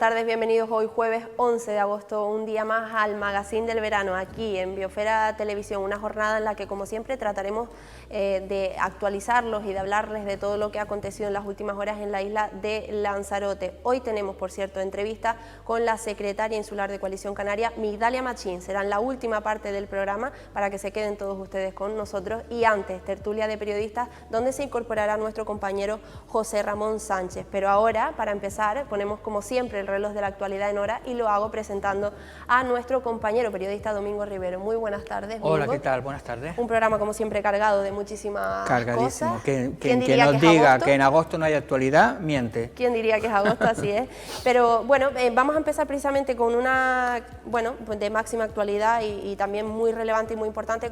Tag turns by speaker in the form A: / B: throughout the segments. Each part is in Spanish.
A: tardes, bienvenidos hoy jueves 11 de agosto, un día más al Magazine del Verano, aquí en Biosfera Televisión, una jornada en la que como siempre trataremos de actualizarlos y de hablarles de todo lo que ha acontecido en las últimas horas en la isla de Lanzarote. Hoy tenemos, por cierto, entrevista con la secretaria insular de Coalición Canaria, Migdalia Machín. Será en la última parte del programa para que se queden todos ustedes con nosotros, y antes, tertulia de periodistas, donde se incorporará nuestro compañero José Ramón Sánchez. Pero ahora, para empezar, ponemos como siempre el reloj de la actualidad en hora y lo hago presentando a nuestro compañero periodista Domingo Rivero. Muy buenas tardes, Domingo.
B: Hola, ¿qué tal? Buenas tardes.
A: Un programa como siempre cargado de muchísimas
B: Cargadísimo.
A: cosas.
B: Quien nos diga que en agosto no hay actualidad, miente.
A: ¿Quién diría que es agosto? Así es. Pero bueno, vamos a empezar precisamente con una, bueno, de máxima actualidad y también muy relevante y muy importante,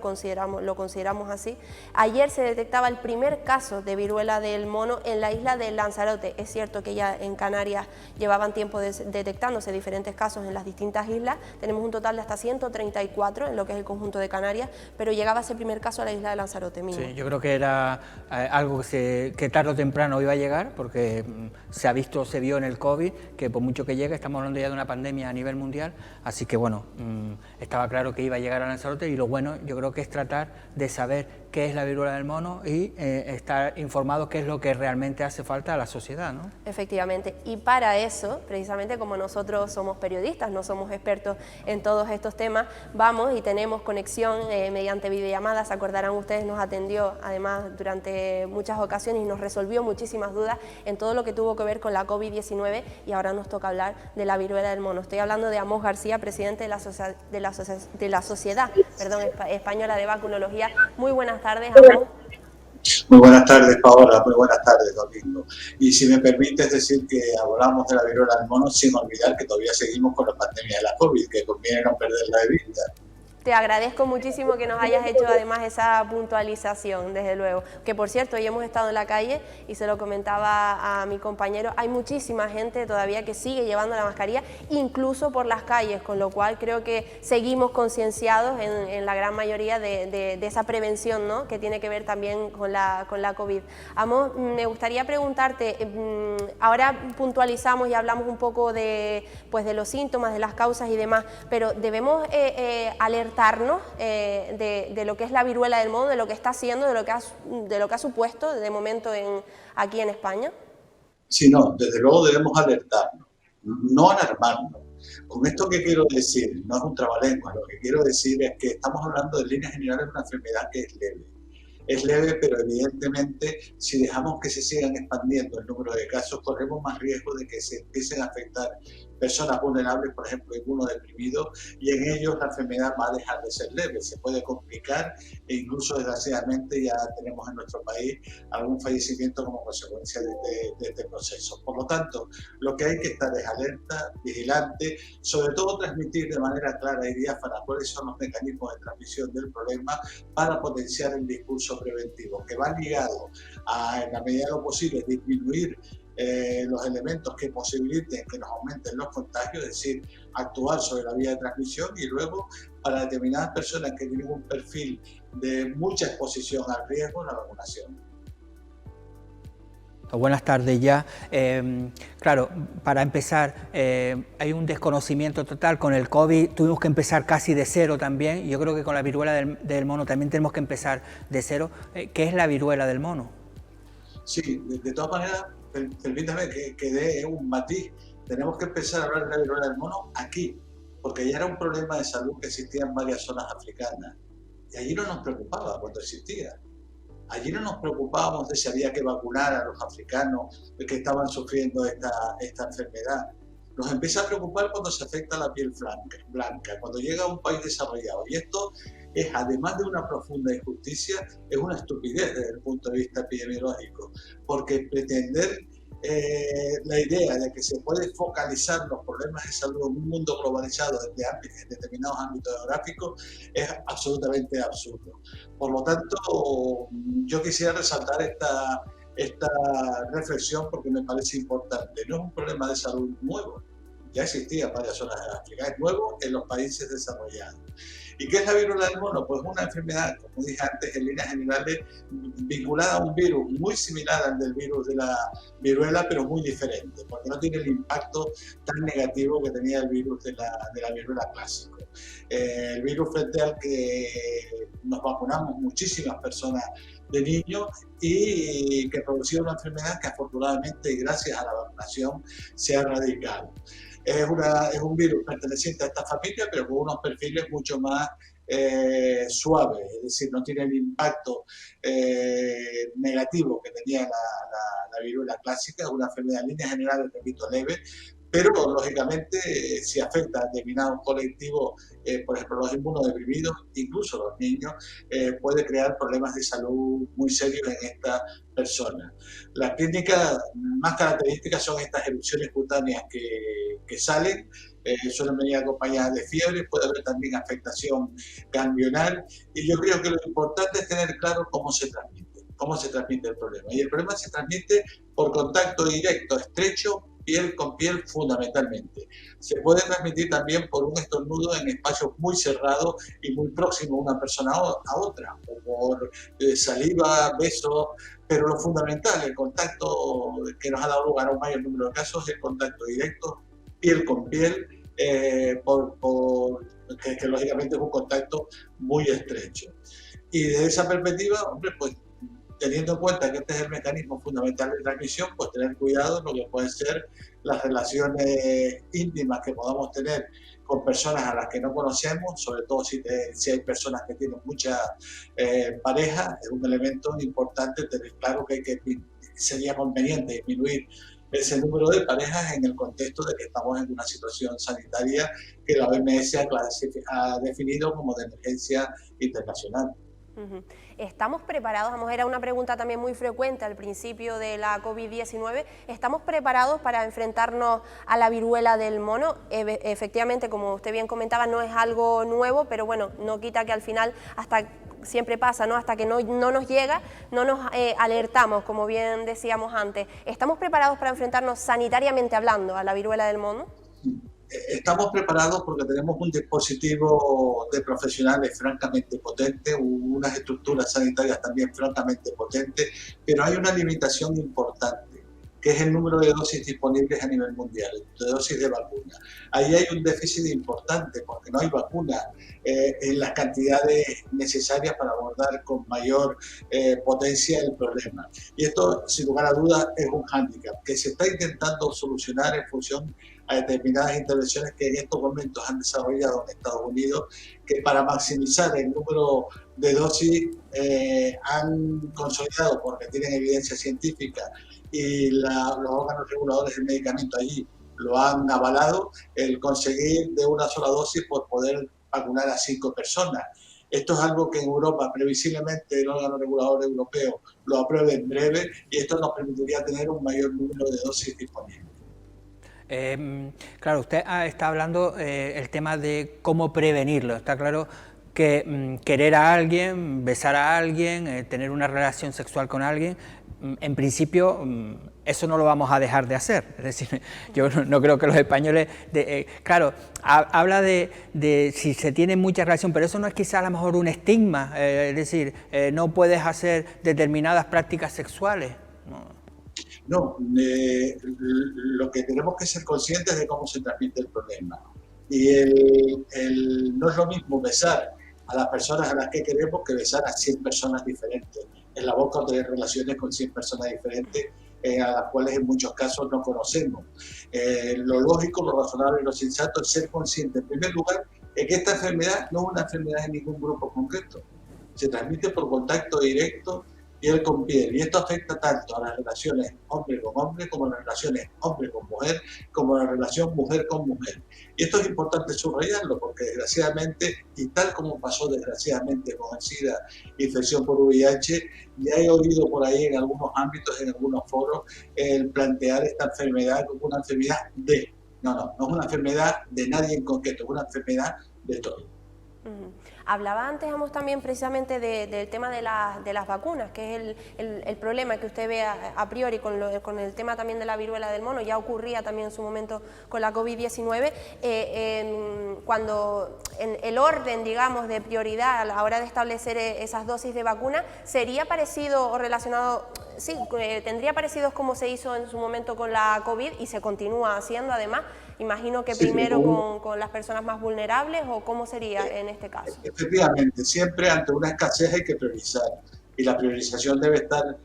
A: lo consideramos así. Ayer se detectaba el primer caso de viruela del mono en la isla de Lanzarote. Es cierto que ya en Canarias llevaban tiempo detectándose diferentes casos en las distintas islas. Tenemos un total de hasta 134 en lo que es el conjunto de Canarias, pero llegaba ese primer caso a la isla de Lanzarote mismo.
B: Sí, yo creo que era algo que tarde o temprano iba a llegar, porque se vio en el COVID, que por mucho que llegue, estamos hablando ya de una pandemia a nivel mundial, así que bueno, estaba claro que iba a llegar a Lanzarote, y lo bueno yo creo que es tratar de saber qué es la viruela del mono y estar informado qué es lo que realmente hace falta a la sociedad, ¿no?
A: Efectivamente, y para eso, precisamente como nosotros somos periodistas, no somos expertos en todos estos temas, vamos y tenemos conexión mediante videollamadas. Se acordarán ustedes, nos atendió además durante muchas ocasiones y nos resolvió muchísimas dudas en todo lo que tuvo que ver con la COVID-19, y ahora nos toca hablar de la viruela del mono. Estoy hablando de Amos García, presidente de la Sociedad Española de Vacunología. Muy buenas tardes, Amos.
C: Muy buenas tardes, Paola. Muy buenas tardes, Domingo. Y si me permites decir que hablamos de la viruela del mono sin olvidar que todavía seguimos con la pandemia de la COVID, que conviene no perderla de vista.
A: Te agradezco muchísimo que nos hayas hecho además esa puntualización, desde luego. Que por cierto, hoy hemos estado en la calle y se lo comentaba a mi compañero, hay muchísima gente todavía que sigue llevando la mascarilla, incluso por las calles, con lo cual creo que seguimos concienciados en la gran mayoría de esa prevención, ¿no?, que tiene que ver también con la COVID. Amos, me gustaría preguntarte, ahora puntualizamos y hablamos un poco de los síntomas, de las causas y demás, pero debemos alertarnos de lo que es la viruela del mono, de lo que está haciendo, de lo que ha supuesto de momento aquí en España.
C: Sí, no, desde luego debemos alertarnos, no alarmarnos. Con esto, ¿qué quiero decir? No es un trabalenguas, lo que quiero decir es que estamos hablando de líneas generales de una enfermedad que es leve. Es leve, pero evidentemente si dejamos que se sigan expandiendo el número de casos, corremos más riesgo de que se empiecen a afectar personas vulnerables, por ejemplo, inmunodeprimidos, y en ellos la enfermedad va a dejar de ser leve, se puede complicar e incluso desgraciadamente ya tenemos en nuestro país algún fallecimiento como consecuencia de este proceso. Por lo tanto, lo que hay que estar es alerta, vigilante, sobre todo transmitir de manera clara y diáfana cuáles son los mecanismos de transmisión del problema para potenciar el discurso preventivo, que va ligado a, en la medida de lo posible, disminuir los elementos que posibiliten que nos aumenten los contagios, es decir, actuar sobre la vía de transmisión, y luego para determinadas personas que tienen un perfil de mucha exposición al riesgo, la vacunación.
B: Buenas tardes ya. Claro, para empezar, hay un desconocimiento total con el COVID, tuvimos que empezar casi de cero también, y yo creo que con la viruela del mono también tenemos que empezar de cero. ¿Qué es la viruela del mono?
C: Sí, de todas maneras, permítame que dé un matiz. Tenemos que empezar a hablar de la viruela del mono aquí, porque ya era un problema de salud que existía en varias zonas africanas, y allí no nos preocupaba cuando existía. Allí no nos preocupábamos de si había que vacunar a los africanos que estaban sufriendo esta enfermedad. Nos empieza a preocupar cuando se afecta la piel blanca, cuando llega a un país desarrollado. Y esto es, además de una profunda injusticia, es una estupidez desde el punto de vista epidemiológico, porque pretender la idea de que se puede focalizar los problemas de salud en un mundo globalizado en determinados ámbitos geográficos es absolutamente absurdo. Por lo tanto, yo quisiera resaltar esta reflexión porque me parece importante. No es un problema de salud nuevo, ya existía en varias zonas de África, es nuevo en los países desarrollados. ¿Y qué es la viruela del mono? Pues una enfermedad, como dije antes, en líneas generales, vinculada a un virus muy similar al del virus de la viruela, pero muy diferente, porque no tiene el impacto tan negativo que tenía el virus de la viruela clásico. El virus frente al que nos vacunamos muchísimas personas de niños y que producía una enfermedad que afortunadamente y gracias a la vacunación se ha erradicado. Es un virus perteneciente a esta familia, pero con unos perfiles mucho más suaves, es decir, no tiene el impacto negativo que tenía la viruela clásica. Es una enfermedad en líneas generales, repito, leve, pero lógicamente si afecta a determinados colectivos, por ejemplo los inmunodeprimidos, incluso los niños, puede crear problemas de salud muy serios en estas personas. Las clínicas más características son estas erupciones cutáneas que salen, suelen venir acompañadas de fiebre, puede haber también afectación ganglionar, y yo creo que lo importante es tener claro cómo se transmite el problema. Y el problema se transmite por contacto directo, estrecho, piel con piel fundamentalmente. Se puede transmitir también por un estornudo en espacios muy cerrados y muy próximos una persona a otra, o por saliva, besos, pero lo fundamental, el contacto que nos ha dado lugar a un mayor número de casos, es el contacto directo, piel con piel, que lógicamente es un contacto muy estrecho. Y desde esa perspectiva, hombre, pues teniendo en cuenta que este es el mecanismo fundamental de transmisión, pues tener cuidado en lo que pueden ser las relaciones íntimas que podamos tener con personas a las que no conocemos, sobre todo si hay personas que tienen muchas parejas. Es un elemento importante tener claro que sería conveniente disminuir ese número de parejas en el contexto de que estamos en una situación sanitaria que la OMS ha definido como de emergencia internacional.
A: ¿Estamos preparados? Vamos, era una pregunta también muy frecuente al principio de la COVID-19. ¿Estamos preparados para enfrentarnos a la viruela del mono? Efectivamente, como usted bien comentaba, no es algo nuevo, pero bueno, no quita que al final, hasta siempre pasa, ¿no? Hasta que no nos llega, no nos alertamos, como bien decíamos antes. ¿Estamos preparados para enfrentarnos sanitariamente hablando a la viruela del mono?
C: Estamos preparados porque tenemos un dispositivo de profesionales francamente potente, unas estructuras sanitarias también francamente potentes, pero hay una limitación importante, que es el número de dosis disponibles a nivel mundial, de dosis de vacuna. Ahí hay un déficit importante porque no hay vacuna en las cantidades necesarias para abordar con mayor potencia el problema. Y esto, sin lugar a dudas, es un hándicap que se está intentando solucionar en función a determinadas intervenciones que en estos momentos han desarrollado en Estados Unidos, que para maximizar el número de dosis han consolidado, porque tienen evidencia científica y los órganos reguladores del medicamento allí lo han avalado, el conseguir de una sola dosis por poder vacunar a 5 personas. Esto es algo que en Europa, previsiblemente, el órgano regulador europeo lo apruebe en breve, y esto nos permitiría tener un mayor número de dosis disponibles.
B: Claro, usted está hablando el tema de cómo prevenirlo. Está claro que querer a alguien, besar a alguien, tener una relación sexual con alguien, en principio eso no lo vamos a dejar de hacer. Es decir, yo no creo que los españoles... claro, habla de si se tiene mucha relación, pero eso no es quizá a lo mejor un estigma, es decir, no puedes hacer determinadas prácticas sexuales.
C: No, lo que tenemos que ser conscientes de cómo se transmite el problema. Y no es lo mismo besar a las personas a las que queremos que besar a 100 personas diferentes en la boca, o tener relaciones con 100 personas diferentes a las cuales en muchos casos no conocemos. Lo lógico, lo razonable y lo sensato es ser consciente, en primer lugar, de que esta enfermedad no es una enfermedad en ningún grupo concreto. Se transmite por contacto directo, piel con piel, y esto afecta tanto a las relaciones hombre con hombre, como a las relaciones hombre con mujer, como a la relación mujer con mujer. Y esto es importante subrayarlo, porque desgraciadamente, y tal como pasó desgraciadamente con el SIDA, infección por VIH, ya he oído por ahí en algunos ámbitos, en algunos foros, el plantear esta enfermedad como una enfermedad de... No es una enfermedad de nadie en concreto, es una enfermedad de todos.
A: Hablaba antes, también precisamente del tema de las vacunas, que es el problema que usted ve a priori con el tema también de la viruela del mono. Ya ocurría también en su momento con la COVID-19, cuando en el orden, digamos, de prioridad a la hora de establecer esas dosis de vacuna, ¿sería parecido o relacionado? Sí, tendría parecidos como se hizo en su momento con la COVID y se continúa haciendo además. Imagino que
C: Sí,
A: primero con las personas más vulnerables, ¿o cómo sería en este caso?
C: efectivamente, siempre ante una escasez hay que priorizar, y la priorización debe estar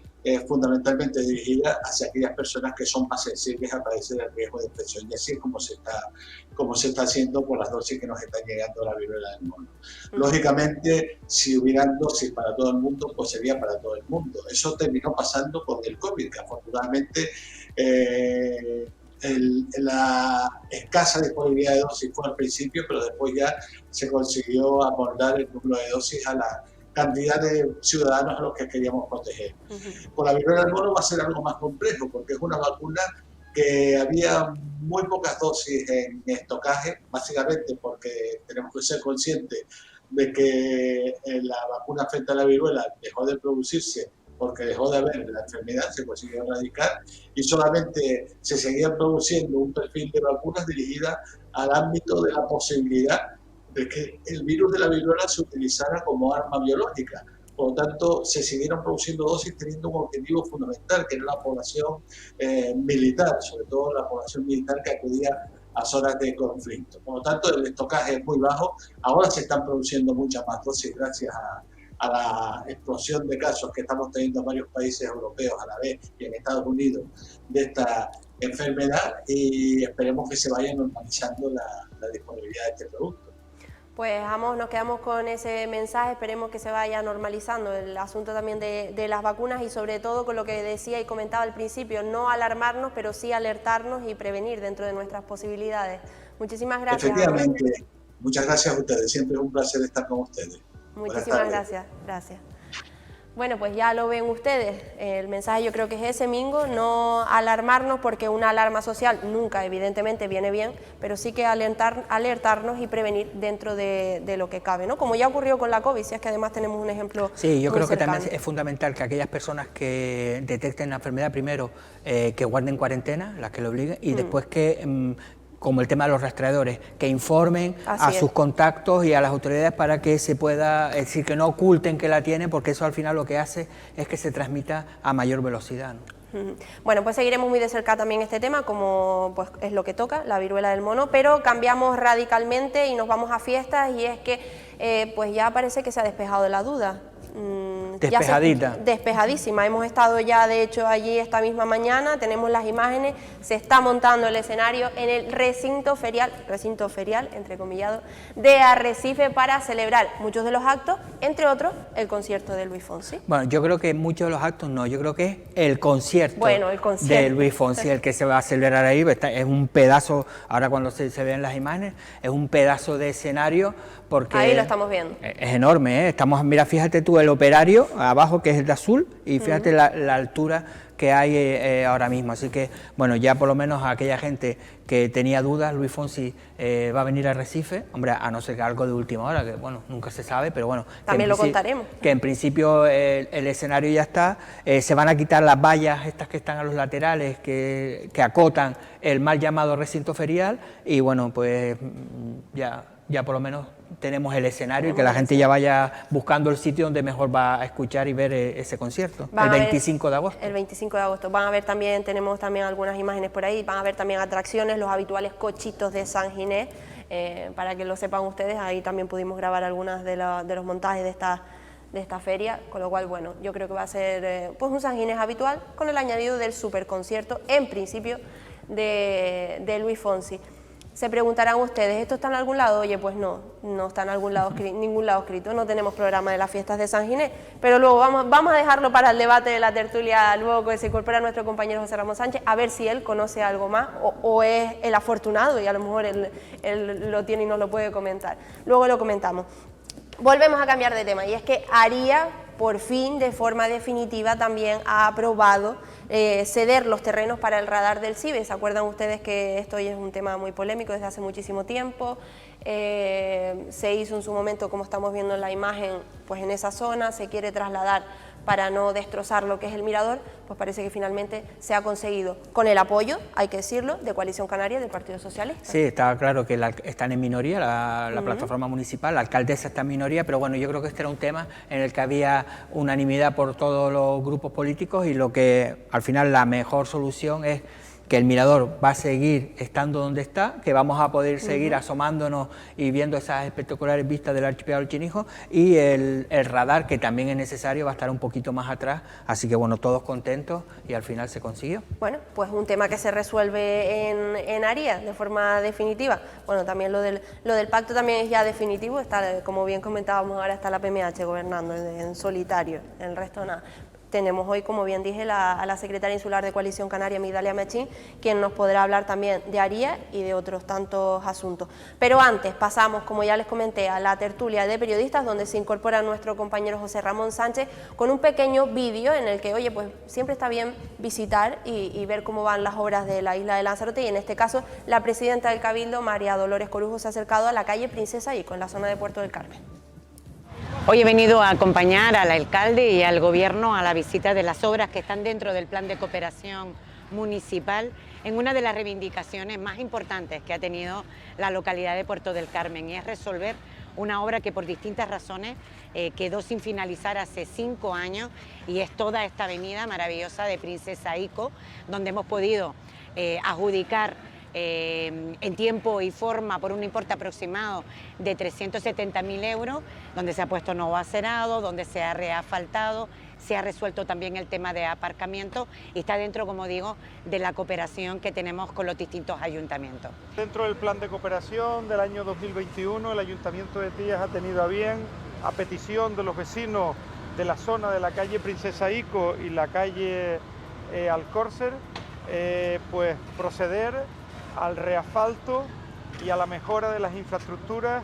C: fundamentalmente dirigida hacia aquellas personas que son más sensibles a padecer el riesgo de infección, y así es como se está haciendo por las dosis que nos están llegando a la viruela del mono. Lógicamente, si hubieran dosis para todo el mundo, pues sería para todo el mundo. Eso terminó pasando con el COVID, que afortunadamente la escasa disponibilidad de dosis fue al principio, pero después ya se consiguió abordar el número de dosis a la cantidad de ciudadanos a los que queríamos proteger. Con la viruela del mono va a ser algo más complejo, porque es una vacuna que había muy pocas dosis en estocaje, básicamente porque tenemos que ser conscientes de que la vacuna frente a la viruela dejó de producirse porque dejó de haber la enfermedad, se consiguió erradicar, y solamente se seguía produciendo un perfil de vacunas dirigida al ámbito de la posibilidad de que el virus de la viruela se utilizara como arma biológica. Por lo tanto, se siguieron produciendo dosis teniendo un objetivo fundamental, que era la población militar, sobre todo la población militar que acudía a zonas de conflicto. Por lo tanto, el estocaje es muy bajo. Ahora se están produciendo muchas más dosis gracias a la explosión de casos que estamos teniendo en varios países europeos a la vez y en Estados Unidos de esta enfermedad, y esperemos que se vaya normalizando la disponibilidad de este producto.
A: Pues nos quedamos con ese mensaje, esperemos que se vaya normalizando el asunto también de las vacunas, y sobre todo con lo que decía y comentaba al principio, no alarmarnos, pero sí alertarnos y prevenir dentro de nuestras posibilidades. Muchísimas gracias.
C: Efectivamente, muchas gracias a ustedes, siempre es un placer estar con ustedes.
A: Muchísimas gracias. Bueno, pues ya lo ven ustedes, el mensaje yo creo que es ese, Mingo, no alarmarnos, porque una alarma social nunca evidentemente viene bien, pero sí que alertarnos y prevenir dentro de lo que cabe, ¿no? Como ya ocurrió con la COVID, si es que además tenemos un ejemplo.
B: Sí, yo creo
A: cercano.
B: Que también es fundamental que aquellas personas que detecten la enfermedad, primero que guarden cuarentena, las que lo obliguen, y después que como el tema de los rastreadores, que informen a sus contactos y a las autoridades para que se pueda, es decir, que no oculten que la tienen, porque eso al final lo que hace es que se transmita a mayor velocidad, ¿no?
A: Bueno, pues seguiremos muy de cerca también este tema, como pues es lo que toca, la viruela del mono, pero cambiamos radicalmente y nos vamos a fiestas, y es que pues ya parece que se ha despejado la duda.
B: Despejadita.
A: Despejadísima. Hemos estado ya, de hecho, allí esta misma mañana, tenemos las imágenes, se está montando el escenario en el recinto ferial, entrecomillado, de Arrecife, para celebrar muchos de los actos, entre otros, el concierto de Luis Fonsi.
B: Bueno, yo creo que muchos de los actos no, yo creo que es el concierto,
A: concierto
B: de Luis Fonsi, el que se va a celebrar ahí. Es un pedazo, ahora cuando se ven las imágenes, es un pedazo de escenario, porque
A: ahí lo estamos viendo.
B: Es enorme, ¿eh? Mira, fíjate tú el operario abajo, que es el de azul, y fíjate la altura que hay ahora mismo. Así que, bueno, ya por lo menos a aquella gente que tenía dudas, Luis Fonsi va a venir a Arrecife, hombre, a no ser que algo de última hora, que bueno, nunca se sabe, pero bueno.
A: También lo contaremos.
B: Que en principio el escenario ya está, se van a quitar las vallas estas que están a los laterales, que acotan el mal llamado recinto ferial, y bueno, pues ya por lo menos tenemos el escenario, y que la gente ya vaya buscando el sitio donde mejor va a escuchar y ver ese concierto, el 25 de agosto.
A: El 25 de agosto. Van a ver también, tenemos también algunas imágenes por ahí, van a ver también atracciones, los habituales cochitos de San Ginés, para que lo sepan ustedes, ahí también pudimos grabar algunas de los montajes de esta feria, con lo cual, bueno, yo creo que va a ser pues un San Ginés habitual, con el añadido del superconcierto, en principio, de Luis Fonsi. Se preguntarán ustedes, ¿esto está en algún lado? Oye, pues no está en ningún lado escrito, no tenemos programa de las fiestas de San Ginés, pero luego vamos a dejarlo para el debate de la tertulia, luego que se incorpora nuestro compañero José Ramón Sánchez, a ver si él conoce algo más, o es el afortunado, y a lo mejor él lo tiene y nos lo puede comentar. Luego lo comentamos. Volvemos a cambiar de tema, y es que haría por fin, de forma definitiva, también ha aprobado ceder los terrenos para el radar del CIBE. ¿Se acuerdan ustedes que esto es un tema muy polémico desde hace muchísimo tiempo? Se hizo en su momento, como estamos viendo en la imagen, pues en esa zona, se quiere trasladar para no destrozar lo que es el mirador, pues parece que finalmente se ha conseguido, con el apoyo, hay que decirlo, de Coalición Canaria, del Partido Socialista.
B: Sí, está claro que están en minoría, la plataforma municipal, la alcaldesa está en minoría, pero bueno, yo creo que este era un tema en el que había unanimidad por todos los grupos políticos y lo que al final la mejor solución es que el mirador va a seguir estando donde está, que vamos a poder seguir asomándonos y viendo esas espectaculares vistas del archipiélago del Chinijo, y el radar, que también es necesario, va a estar un poquito más atrás, así que bueno, todos contentos y al final se consiguió.
A: Bueno, pues un tema que se resuelve en Arías de forma definitiva. Bueno, también lo del pacto también es ya definitivo, está, como bien comentábamos, ahora está la PMH gobernando en solitario, el resto nada. Tenemos hoy, como bien dije, a la secretaria insular de Coalición Canaria, Migdalia Machín, quien nos podrá hablar también de Arías y de otros tantos asuntos. Pero antes pasamos, como ya les comenté, a la tertulia de periodistas, donde se incorpora nuestro compañero José Ramón Sánchez con un pequeño vídeo en el que, oye, pues siempre está bien visitar y ver cómo van las obras de la isla de Lanzarote, y en este caso la presidenta del Cabildo, María Dolores Corujo, se ha acercado a la calle Princesa Ico, en la zona de Puerto del Carmen.
D: Hoy he venido a acompañar al alcalde y al gobierno a la visita de las obras que están dentro del plan de cooperación municipal en una de las reivindicaciones más importantes que ha tenido la localidad de Puerto del Carmen, y es resolver una obra que por distintas razones quedó sin finalizar hace 5 años, y es toda esta avenida maravillosa de Princesa Ico, donde hemos podido adjudicar en tiempo y forma por un importe aproximado de 370.000 euros, donde se ha puesto nuevo acerado, donde se ha reasfaltado, se ha resuelto también el tema de aparcamiento, y está dentro, como digo, de la cooperación que tenemos con los distintos ayuntamientos.
E: Dentro del plan de cooperación del año 2021, el Ayuntamiento de Tías ha tenido a bien, a petición de los vecinos de la zona de la calle Princesa Ico y la calle Alcórcer, pues proceder al reasfalto y a la mejora de las infraestructuras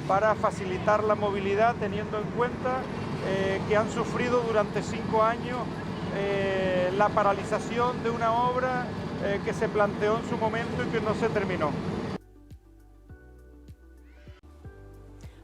E: para facilitar la movilidad, teniendo en cuenta que han sufrido durante 5 años la paralización de una obra que se planteó en su momento y que no se terminó.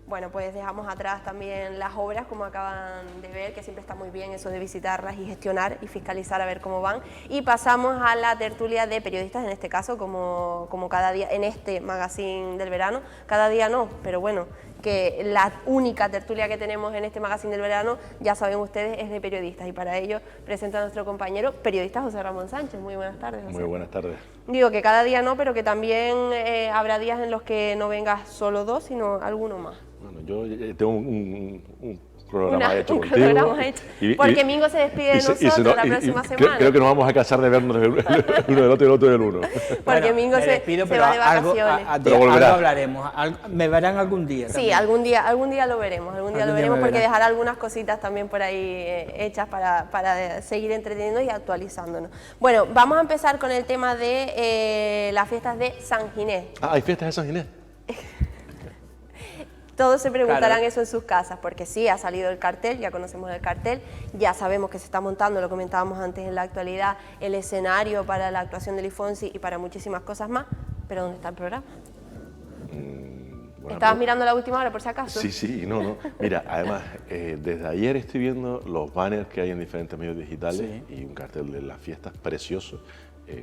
A: Bueno, pues dejamos atrás también las obras, como acaban de ver, que siempre está muy bien eso de visitarlas y gestionar y fiscalizar a ver cómo van. Y pasamos a la tertulia de periodistas, en este caso, como cada día, en este magazine del verano. Cada día no, pero bueno, que la única tertulia que tenemos en este magazine del verano, ya saben ustedes, es de periodistas. Y para ello presenta a nuestro compañero periodista José Ramón Sánchez. Muy buenas tardes, José.
F: Muy buenas tardes.
A: Digo que cada día no, pero que también habrá días en los que no vengas solo 2, sino alguno más.
F: Bueno, yo tengo un programa hecho
A: un
F: contigo.
A: Programa hecho. Porque Mingo se despide de nosotros la próxima semana.
F: Creo que nos vamos a casar de vernos el uno del otro y el otro del uno.
A: Porque
B: bueno,
A: Mingo se va de vacaciones.
B: Algo hablaremos, me verán algún día.
A: Sí, algún día lo veremos, porque dejará algunas cositas también por ahí hechas para seguir entreteniendo y actualizándonos. Bueno, vamos a empezar con el tema de las fiestas de San Ginés.
F: Ah, ¿hay fiestas de San Ginés?
A: Todos se preguntarán eso en sus casas, porque sí, ha salido el cartel, ya conocemos el cartel, ya sabemos que se está montando, lo comentábamos antes en la actualidad, el escenario para la actuación del IFONSI y para muchísimas cosas más, pero ¿dónde está el programa? Bueno, ¿estabas mirando la última hora por si acaso?
F: Sí, no. Mira, además, desde ayer estoy viendo los banners que hay en diferentes medios digitales y un cartel de las fiestas precioso.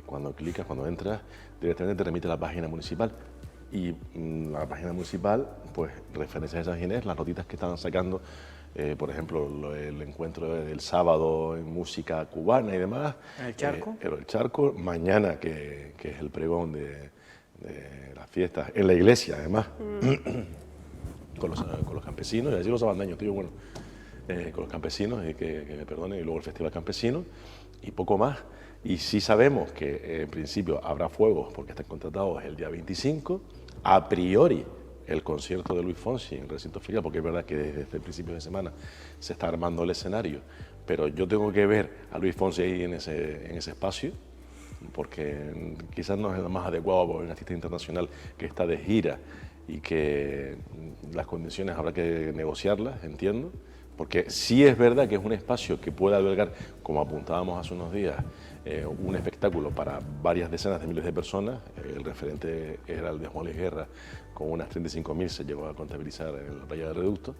F: Cuando clicas, cuando entras, directamente te remite a la página municipal. Y la página municipal, pues referencias de San Ginés, las notitas que estaban sacando, por ejemplo, el encuentro del sábado en música cubana y demás.
B: ¿El Charco?
F: El Charco, mañana, que es el pregón de las fiestas, en la iglesia además, con los campesinos, y así los sabandeños, tío, bueno, con los campesinos, que me perdonen, y luego el Festival Campesino, y poco más. Y sí sabemos que en principio habrá fuegos porque están contratados el día 25, a priori el concierto de Luis Fonsi en el recinto ferial, porque es verdad que desde el principio de semana se está armando el escenario, pero yo tengo que ver a Luis Fonsi ahí en ese espacio, porque quizás no es lo más adecuado para un artista internacional que está de gira y que las condiciones habrá que negociarlas, entiendo, Porque sí es verdad que es un espacio que puede albergar, como apuntábamos hace unos días, un espectáculo para varias decenas de miles de personas. El referente era el de Juan Luis Guerra, con unas 35.000 se llegó a contabilizar en la playa del Reducto.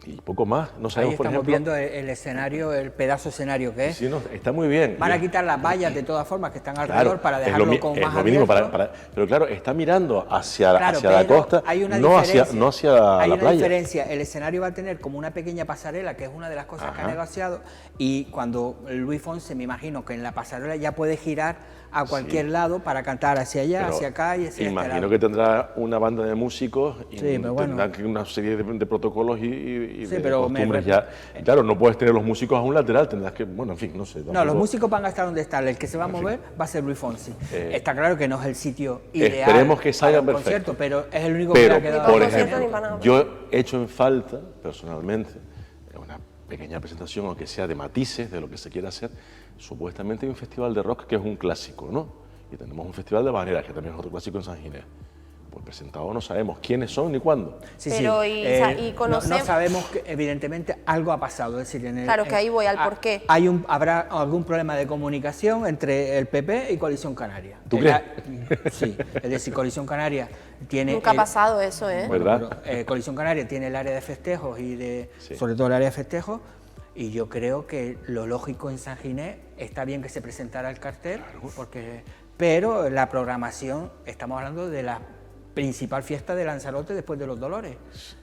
F: Y poco más, no sabemos,
B: Ahí
F: por
B: estamos
F: ejemplo...
B: viendo el escenario, el pedazo escenario que es.
F: Sí, no, está muy bien.
B: Van a quitar las vallas de todas formas que están alrededor para
F: es
B: dejarlo
F: lo,
B: con
F: es
B: más
F: lo mínimo
B: abierto.
F: pero claro, está mirando hacia,
B: Claro,
F: hacia la
B: pero
F: costa,
B: hay una
F: no
B: diferencia,
F: hacia
B: hay
F: la
B: una
F: playa.
B: diferencia. El escenario va a tener como una pequeña pasarela, que es una de las cosas que ha negociado, y cuando Luis Fonsi, me imagino que en la pasarela ya puede girar a cualquier lado para cantar hacia allá,
F: Pero
B: hacia acá y hacia
F: imagino
B: este lado.
F: que tendrá una banda de músicos y
B: Sí, pero bueno.
F: tendrán que una serie de protocolos y
B: Sí,
F: de
B: pero
F: costumbres ya. Claro, no puedes tener los músicos a un lateral, tendrás que, bueno, en fin, no sé.
B: No, los
F: tampoco-
B: músicos van a estar donde están, el que se va a mover va a ser Luis Fonsi. Está claro que no es el sitio ideal
F: esperemos que salga
B: para un
F: perfecto.
B: concierto, pero es el único que
F: Pero,
B: ha quedado.
F: por
A: concierto
F: ejemplo,
A: ni para nada.
F: yo he hecho en falta, personalmente, una pequeña presentación, aunque sea de matices de lo que se quiere hacer. Supuestamente hay un festival de rock que es un clásico, ¿no? Y tenemos un festival de Baneras, que también es otro clásico en San Ginés. Pues presentado no sabemos quiénes son ni cuándo.
B: Sí,
A: Pero,
B: sí.
A: y
B: No
A: conocemos-
B: sabemos que evidentemente algo ha pasado, es decir,
A: Claro, que ahí voy al porqué.
B: Habrá algún problema de comunicación entre el PP y Coalición Canaria.
F: ¿Tú crees?
B: Sí, es decir, Coalición Canaria tiene...
A: Nunca ha pasado eso, ¿eh?
F: ¿Verdad?
B: Pero, Coalición Canaria tiene el área de festejos y
F: Sí.
B: sobre todo el área de festejos, y yo creo que lo lógico en San Ginés está bien que se presentara el cartel, pero la programación, estamos hablando de la principal fiesta de Lanzarote después de los Dolores.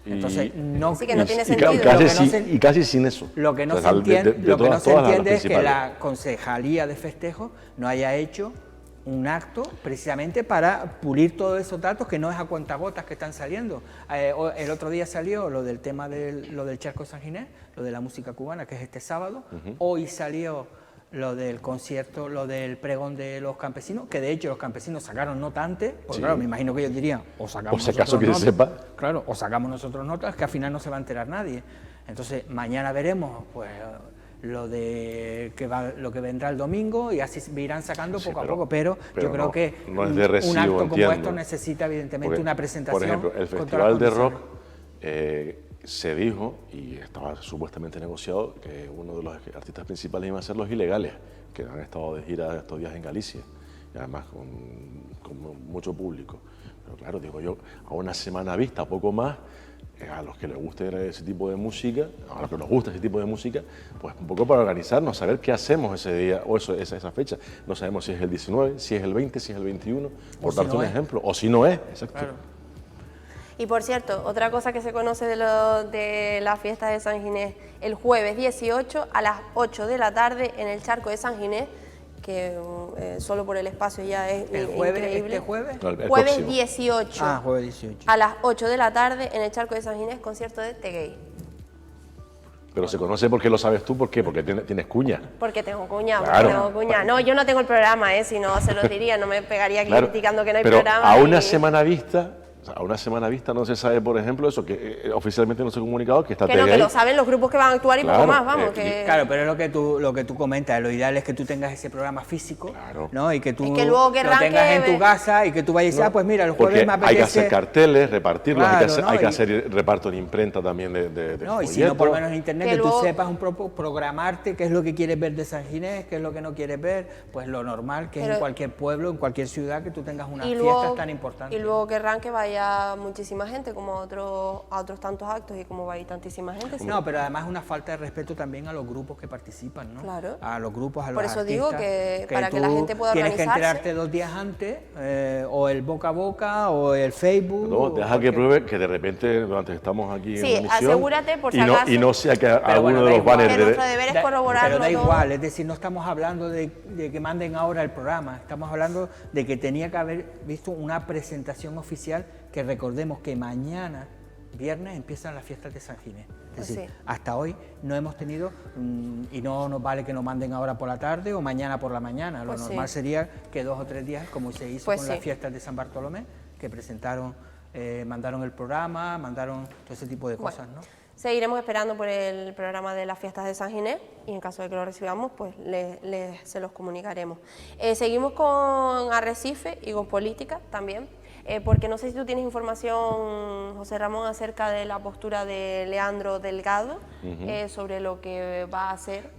B: Entonces, no,
A: Sí, que no tiene
F: Y
A: sentido.
B: Lo que no se-
F: y casi sin eso.
B: lo que no
F: O
B: se
F: sea,
B: entiende,
F: de
B: lo que no
F: todas-
B: se
F: todas las
B: entiende es que
F: principales.
B: la Concejalía de Festejos no haya hecho un acto precisamente para pulir todos esos datos que no es a cuentagotas que están saliendo. El otro día salió lo del tema lo del Charco de San Ginés, lo de la música cubana, que es este sábado. Hoy salió lo del concierto, lo del pregón de los campesinos, que de hecho los campesinos sacaron nota antes, porque
F: Sí.
B: claro, me imagino que ellos dirían, o sacamos
F: Por si acaso
B: nosotros
F: que se
B: nota,
F: sepa.
B: claro, o sacamos nosotros notas, que al final no se va a enterar nadie. Entonces, mañana veremos, pues, lo que vendrá el domingo y así irán sacando
F: Sí,
B: poco a poco, pero yo
F: pero
B: creo
F: no,
B: que
F: no es de
B: un
F: recibo,
B: acto como
F: entiendo.
B: esto necesita evidentemente
F: Porque,
B: una presentación.
F: por ejemplo, el
B: con todas las
F: Festival de Rock
B: condiciones.
F: se dijo, y estaba supuestamente negociado, que uno de los artistas principales iban a ser Los Ilegales, que han estado de gira estos días en Galicia, y además con mucho público. Pero claro, digo yo, a una semana vista, poco más, a los que les guste ese tipo de música, a los que nos gusta ese tipo de música, pues un poco para organizarnos, saber qué hacemos ese día o esa fecha. No sabemos si es el 19, si es el 20, si es el 21, por
B: si
F: darte
B: no
F: un
B: es.
F: ejemplo, o si no es, exacto.
B: Claro.
A: Y por cierto, otra cosa que se conoce de la fiesta de San Ginés, el jueves 18 a las 8 de la tarde en el Charco de San Ginés, que solo por el espacio ya es
B: ¿El jueves,
A: increíble.
B: este jueves?
F: No, el
A: Jueves
F: próximo.
A: 18
B: Ah, jueves 18.
A: a las 8 de la tarde en el Charco de San Ginés, concierto de Teguey.
F: Pero se conoce porque lo sabes tú, ¿por qué? Porque tienes cuña.
A: Porque tengo cuña,
F: Claro.
A: tengo cuña. No, yo no tengo el programa, si no se lo diría, no me pegaría aquí
F: Claro,
A: criticando que no hay
F: pero
A: programa.
F: a una
A: y-
F: semana vista, o sea, a una semana vista no se sabe, por ejemplo, eso, que oficialmente no se ha comunicado, que está
A: Que no, que
F: Teguey.
A: lo saben los grupos que van a actuar y
F: Claro,
A: poco más, vamos.
F: y-
A: que...
B: Claro, pero es lo que tú comentas, lo ideal es que tú tengas ese programa físico,
F: Claro.
B: ¿no? Y que tú
A: Es que luego
B: lo
A: querrán
B: tengas
A: que
B: en tu
A: ve-
B: casa y que tú vayas y dices, ah, pues mira, el jueves
F: Porque
B: me
F: hay que
B: apetece...
F: hacer carteles, repartirlos,
B: Claro,
F: hay que
B: ¿no?
F: hacer reparto en imprenta también de
B: No, y si no, por lo menos en internet,
A: Que
B: que tú
A: luego-
B: sepas un poco programarte qué es lo que quieres ver de San Ginés, qué es lo que no quieres ver, pues lo normal que es
A: Pero-
B: en cualquier pueblo, en cualquier ciudad, que tú tengas unas
A: y
B: fiestas
A: luego,
B: tan importantes.
A: y luego querrán que vaya muchísima gente, como a otros tantos actos, y como va a ir tantísima gente. sí.
B: No, pero además una falta de respeto también a los grupos que participan, ¿no?
A: Claro.
B: A los grupos, a los
A: Por eso
B: artistas.
A: digo que para que la
B: tú
A: gente pueda
B: tienes que
A: organizarse.
B: enterarte 2 días antes, o el boca a boca, o el Facebook.
F: No,
B: o
F: deja que
B: cualquier-
F: pruebe que de repente, durante que estamos aquí
A: Sí,
F: en la emisión,
A: asegúrate, por si
F: y no,
A: acaso.
F: y no sea que alguno
B: bueno,
F: de
B: da
F: los
B: igual.
F: banners
A: Que nuestro deber es corroborarlo
B: Pero da
A: todo.
B: igual, es decir, no estamos hablando de que manden ahora el programa, estamos hablando de que tenía que haber visto una presentación oficial, que recordemos que mañana, viernes, empiezan las fiestas de San Ginés. Es
A: Pues
B: decir,
A: sí.
B: hasta hoy no hemos tenido, y no nos vale que nos manden ahora por la tarde o mañana por la mañana. Lo
A: Pues sí.
B: normal sería que 2 o 3 días, como se hizo
A: Pues
B: con
A: sí.
B: las fiestas de San Bartolomé, que presentaron, mandaron el programa, mandaron todo ese tipo de cosas, ¿no?
A: Seguiremos esperando por el programa de las fiestas de San Ginés y en caso de que lo recibamos, pues se los comunicaremos. Seguimos con Arrecife y con política también. porque no sé si tú tienes información, José Ramón, acerca de la postura de Leandro Delgado sobre lo que va a hacer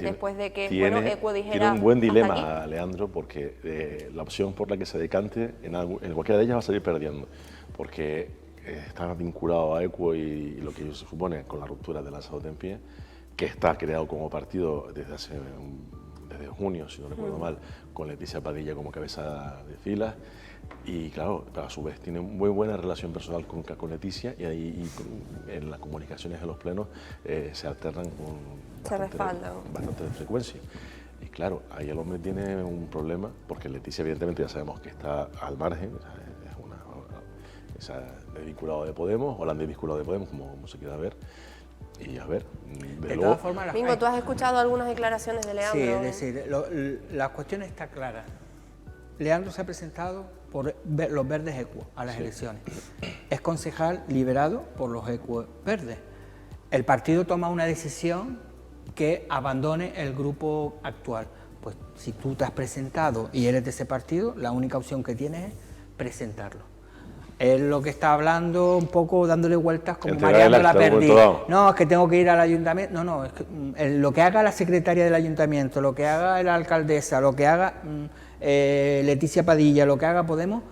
A: después de que Equo dijera...
F: Tiene un buen
A: hasta
F: dilema,
A: aquí.
F: Leandro, porque la opción por la que se decante, en cualquiera de ellas va a salir perdiendo, porque está vinculado a Equo y lo que se supone con la ruptura de Lanzarote en Pie, que está creado como partido desde junio, si no recuerdo mal, con Leticia Padilla como cabeza de filas. Y claro, pero a su vez tiene muy buena relación personal con Leticia y ahí en las comunicaciones en los plenos se alternan con bastante frecuencia. Y claro, ahí el hombre tiene un problema porque Leticia evidentemente ya sabemos que está al margen, es desvinculado de Podemos o la han desvinculado de Podemos, como se quiera ver. Y a ver,
B: de todas formas...
A: Mingo, ¿tú has escuchado algunas declaraciones de Leandro?
B: Sí, es decir, la cuestión está clara. Leandro se ha presentado por los verdes Equo a las elecciones. Es concejal liberado por los Equo verdes. El partido toma una decisión que abandone el grupo actual. Pues si tú te has presentado y eres de ese partido, la única opción que tienes es presentarlo. Es lo que está hablando un poco, dándole vueltas, como mareando la perdiz. No, es que tengo que ir al ayuntamiento. No, es que lo que haga la secretaria del ayuntamiento, lo que haga la alcaldesa, lo que haga Leticia Padilla, lo que haga Podemos,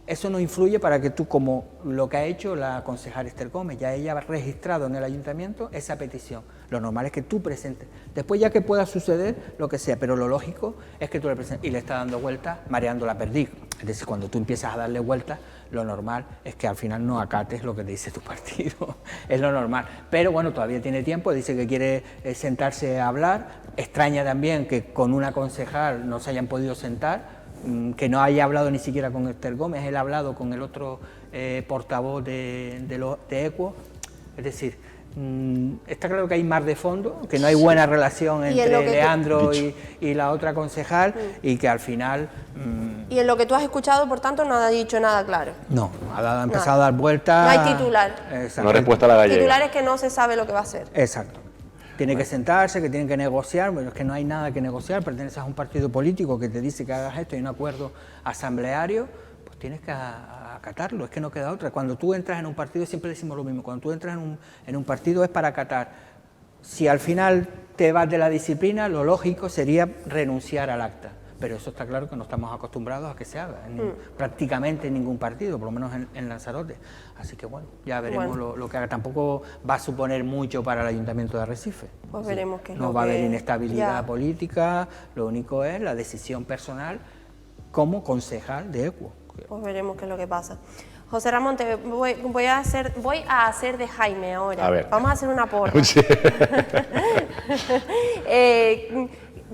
B: eso no influye para que tú, como lo que ha hecho la concejal Esther Gómez, ya ella ha registrado en el ayuntamiento esa petición. Lo normal es que tú presentes. Después ya que pueda suceder, lo que sea, pero lo lógico es que tú le presentes. Y le está dando vueltas, mareando la perdiz. Es decir, cuando tú empiezas a darle vueltas, lo normal es que al final no acates lo que te dice tu partido. Es lo normal. Pero bueno, todavía tiene tiempo, dice que quiere sentarse a hablar. Extraña también que con una concejal no se hayan podido sentar, que no haya hablado ni siquiera con Esther Gómez, él ha hablado con el otro portavoz de Equo. Es decir, está claro que hay más de fondo, que no hay buena relación entre Leandro y la otra concejal y que al final...
A: Y en lo que tú has escuchado, por tanto, no ha dicho nada claro.
B: No, ha empezado a dar vueltas...
A: No hay titular.
B: Exacto.
F: Una respuesta a la gallega.
A: Titular es que no se sabe lo que va a hacer.
B: Exacto. Tiene que sentarse, que tienen que negociar, pero es que no hay nada que negociar, perteneces a un partido político que te dice que hagas esto y un acuerdo asambleario, pues tienes que acatarlo, es que no queda otra. Cuando tú entras en un partido, siempre decimos lo mismo, cuando tú entras en un partido es para acatar. Si al final te vas de la disciplina, lo lógico sería renunciar al acta. Pero eso está claro que no estamos acostumbrados a que se haga prácticamente en ningún partido, por lo menos en Lanzarote. Así que bueno, ya veremos lo que haga. Tampoco va a suponer mucho para el Ayuntamiento de Arrecife.
A: Pues veremos qué es
B: no va a haber inestabilidad política, lo único es la decisión personal como concejal de Equo.
A: Pues veremos qué es lo que pasa. José Ramón, voy a hacer de Jaime ahora.
F: A ver.
A: Vamos a hacer una porra.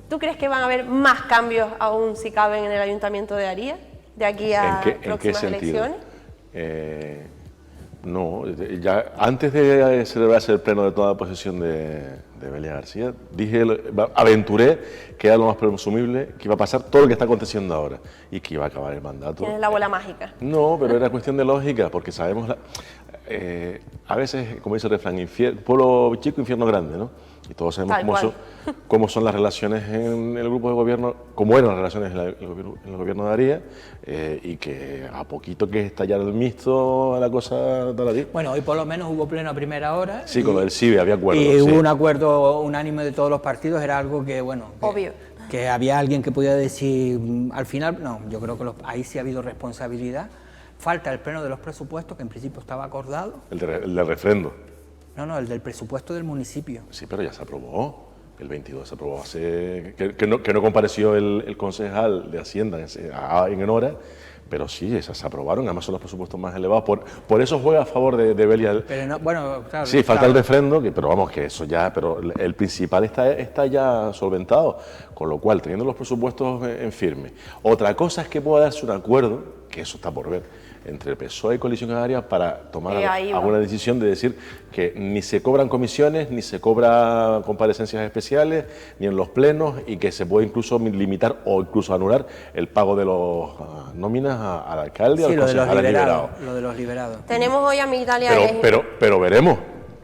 A: ¿Tú crees que van a haber más cambios aún si caben en el Ayuntamiento de Aría de aquí a próximas elecciones?
F: No, ya antes de celebrarse el pleno de toma de posesión de Belia García, aventuré que era lo más presumible que iba a pasar todo lo que está aconteciendo ahora y que iba a acabar el mandato.
A: ¿Tienes la bola mágica?
F: No, pero era cuestión de lógica, porque sabemos, a veces, como dice el refrán, pueblo chico, infierno grande, ¿no? Y todos sabemos cómo son las relaciones en el grupo de gobierno, cómo eran las relaciones en el gobierno de Aría, y que a poquito que estallara el mixto, la cosa da la di.
B: Bueno, hoy por lo menos hubo pleno a primera hora.
F: Sí, con lo del CIBE había acuerdo.
B: Y hubo un acuerdo unánime de todos los partidos, era algo que, bueno...
A: Obvio.
B: Que había alguien que podía decir, al final, no, yo creo que ahí sí ha habido responsabilidad. Falta el pleno de los presupuestos, que en principio estaba acordado.
F: El del refrendo.
B: No, el del presupuesto del municipio.
F: Sí, pero ya se aprobó. El 22 se aprobó hace... Que no compareció el concejal de Hacienda en hora, pero sí, esas se aprobaron. Además son los presupuestos más elevados. Por eso juega a favor de Belia.
B: Pero no, bueno, claro.
F: Sí, falta el refrendo, pero vamos, que eso ya... Pero el principal está ya solventado, con lo cual, teniendo los presupuestos en firme. Otra cosa es que pueda darse un acuerdo, que eso está por ver, entre el PSOE y Coalición Canaria para tomar alguna decisión de decir que ni se cobran comisiones, ni se cobra comparecencias especiales, ni en los plenos, y que se puede incluso limitar o incluso anular el pago de los nóminas al alcalde o al concejal liberado.
B: Lo de los liberados.
A: Tenemos hoy a Migdalia...
F: Pero veremos.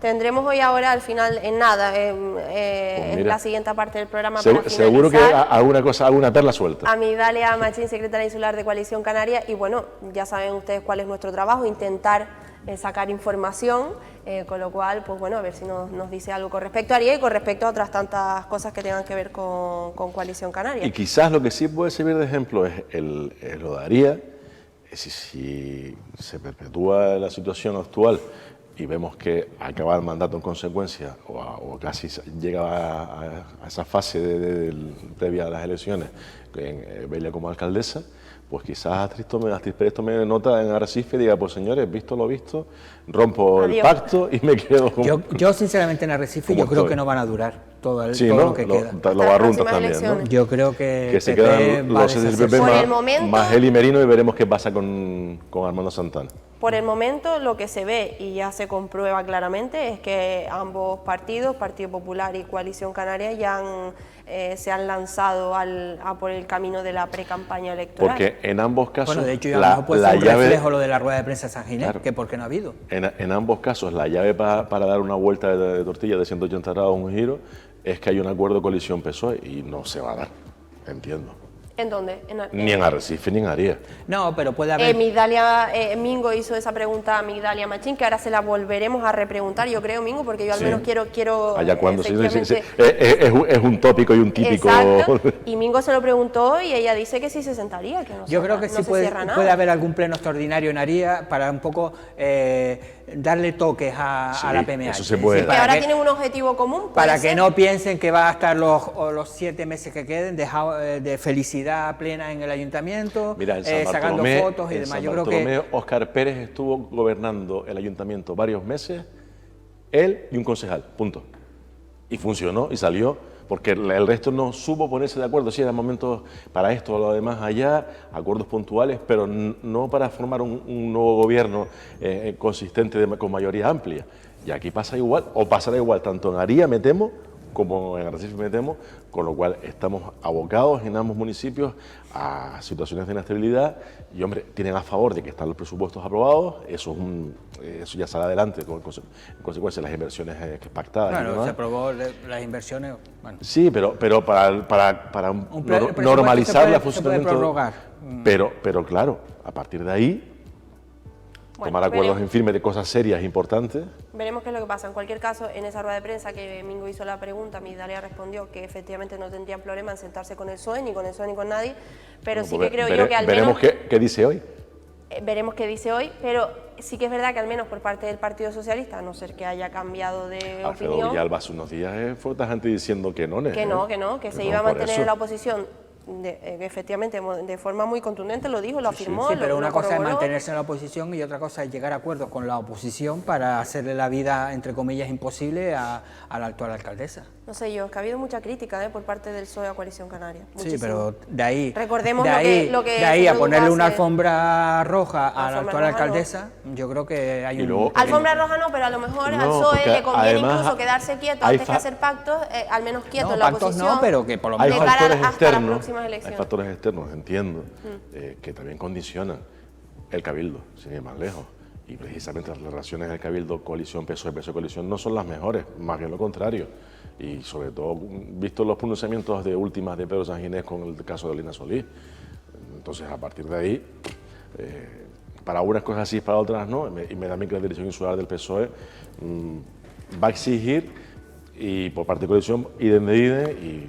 A: Tendremos hoy ahora al final, en nada, en la siguiente parte del programa para finalizar.
F: Seguro que alguna perla suelta.
A: A Midalia Machín, secretaria insular de Coalición Canaria, y bueno, ya saben ustedes cuál es nuestro trabajo, intentar sacar información, con lo cual, pues bueno, a ver si nos dice algo con respecto a ARIA y con respecto a otras tantas cosas que tengan que ver con Coalición Canaria.
F: Y quizás lo que sí puede servir de ejemplo es lo de ARIA. Si se perpetúa la situación actual y vemos que acaba el mandato en consecuencia o casi llega a esa fase previa a las elecciones en Belia como alcaldesa, pues quizás Astrid Pérez tome nota en Arrecife y diga, pues señores, visto lo visto, rompo
A: Adiós.
F: el pacto y me quedo con...
B: Yo sinceramente en Arrecife yo creo que no van a durar todo lo que queda.
F: Los barruntos también, ¿no?
B: Yo creo que
F: se quedan los SDPP más él y Merino y veremos qué pasa con Armando Santana.
A: Por el momento lo que se ve y ya se comprueba claramente es que ambos partidos, Partido Popular y Coalición Canaria, ya se han lanzado por el camino de la precampaña electoral.
F: Porque en ambos casos...
B: Bueno, de hecho ya a lo mejor puede ser un reflejo lo de la rueda de prensa de San Ginés, claro, que porque no ha habido.
F: En ambos casos la llave para dar una vuelta de tortilla de 180 grados, un giro, es que hay un acuerdo coalición PSOE y no se va a dar, entiendo.
A: ¿En dónde?
F: Ni en Arrecife ni en Aria.
B: No, pero puede haber...
A: Mingo hizo esa pregunta a Midalia Machín, que ahora se la volveremos a repreguntar, yo creo, Mingo, porque yo al menos quiero
F: allá cuando sí. Es un tópico y un típico.
A: Exacto. Y Mingo se lo preguntó y ella dice que sí se sentaría, que no
B: yo creo que sí puede haber algún pleno extraordinario en Aria para un poco darle toques a la PMH.
F: Eso se puede.
A: Que ahora tienen un objetivo común.
B: Para que no piensen que va a estar los 7 meses que queden de felicidad plena en el ayuntamiento,
F: mira,
B: sacando fotos y demás. Yo creo que
F: Óscar Pérez estuvo gobernando el ayuntamiento varios meses, él y un concejal, punto. Y funcionó y salió, porque el resto no supo ponerse de acuerdo. Sí, eran momentos para esto o lo demás allá, acuerdos puntuales, pero no para formar un nuevo gobierno consistente con mayoría amplia. Y aquí pasa igual, o pasará igual, tanto en Aria, me temo, como en Arrecife, me temo, con lo cual estamos abocados en ambos municipios a situaciones de inestabilidad y, hombre, tienen a favor de que están los presupuestos aprobados, eso ya sale adelante, en consecuencia las inversiones pactadas.
B: Claro, se aprobó las inversiones. Bueno.
F: Sí, pero para normalizar la funcionamiento. Pero claro, a partir de ahí, tomar acuerdos en firme de cosas serias importantes.
A: Veremos qué es lo que pasa. En cualquier caso, en esa rueda de prensa que Mingo hizo la pregunta, Midalia respondió que efectivamente no tendrían problema en sentarse con el PSOE, ni con el PSOE ni con nadie, pero bueno, sí que creo yo que al menos...
F: Veremos qué dice hoy.
A: Veremos qué dice hoy, pero sí que es verdad que al menos por parte del Partido Socialista, a no ser que haya cambiado de opinión...
F: Villalba hace unos días fue tajante diciendo que no. Que
A: se iba a mantener en la oposición. Efectivamente, de forma muy contundente lo dijo, lo afirmó.
B: Sí, pero una cosa es mantenerse en la oposición y otra cosa es llegar a acuerdos con la oposición para hacerle la vida, entre comillas, imposible a la actual alcaldesa.
A: No sé yo, es que ha habido mucha crítica por parte del PSOE a Coalición Canaria.
B: Muchísimo. Sí, pero de ahí,
A: recordemos lo que
B: de ahí a ponerle una alfombra roja a la actual alcaldesa, yo creo que hay
A: alfombra roja no, pero a lo mejor al PSOE le conviene incluso quedarse quieto antes que hacer pactos, al menos quieto en la oposición.
B: No, pero que por lo menos
F: hay factores externos.
A: Hay
F: factores externos, entiendo, que también condicionan el cabildo, sin ir más lejos. Y precisamente las relaciones del cabildo coalición PSOE coalición no son las mejores, más bien lo contrario. Y sobre todo, visto los pronunciamientos de últimas de Pedro San Ginés con el caso de Lina Solís. Entonces, a partir de ahí, para unas cosas sí, para otras no, y me da a mí que la dirección insular del PSOE va a exigir, y por parte de coalición, y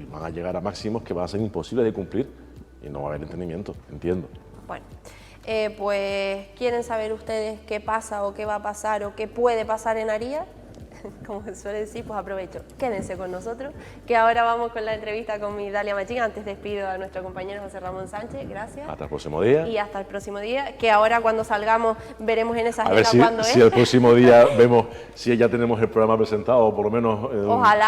F: van a llegar a máximos que van a ser imposibles de cumplir y no va a haber entendimiento, entiendo.
A: Bueno, pues ¿quieren saber ustedes qué pasa o qué va a pasar o qué puede pasar en Aria? Como se suele decir, pues aprovecho, quédense con nosotros, que ahora vamos con la entrevista con Midalia Machín. Antes despido a nuestro compañero José Ramón Sánchez, gracias.
F: Hasta el próximo día.
A: Y hasta el próximo día, que ahora cuando salgamos veremos en esa agenda cuándo es.
F: Si el próximo día vemos si ya tenemos el programa presentado o por lo menos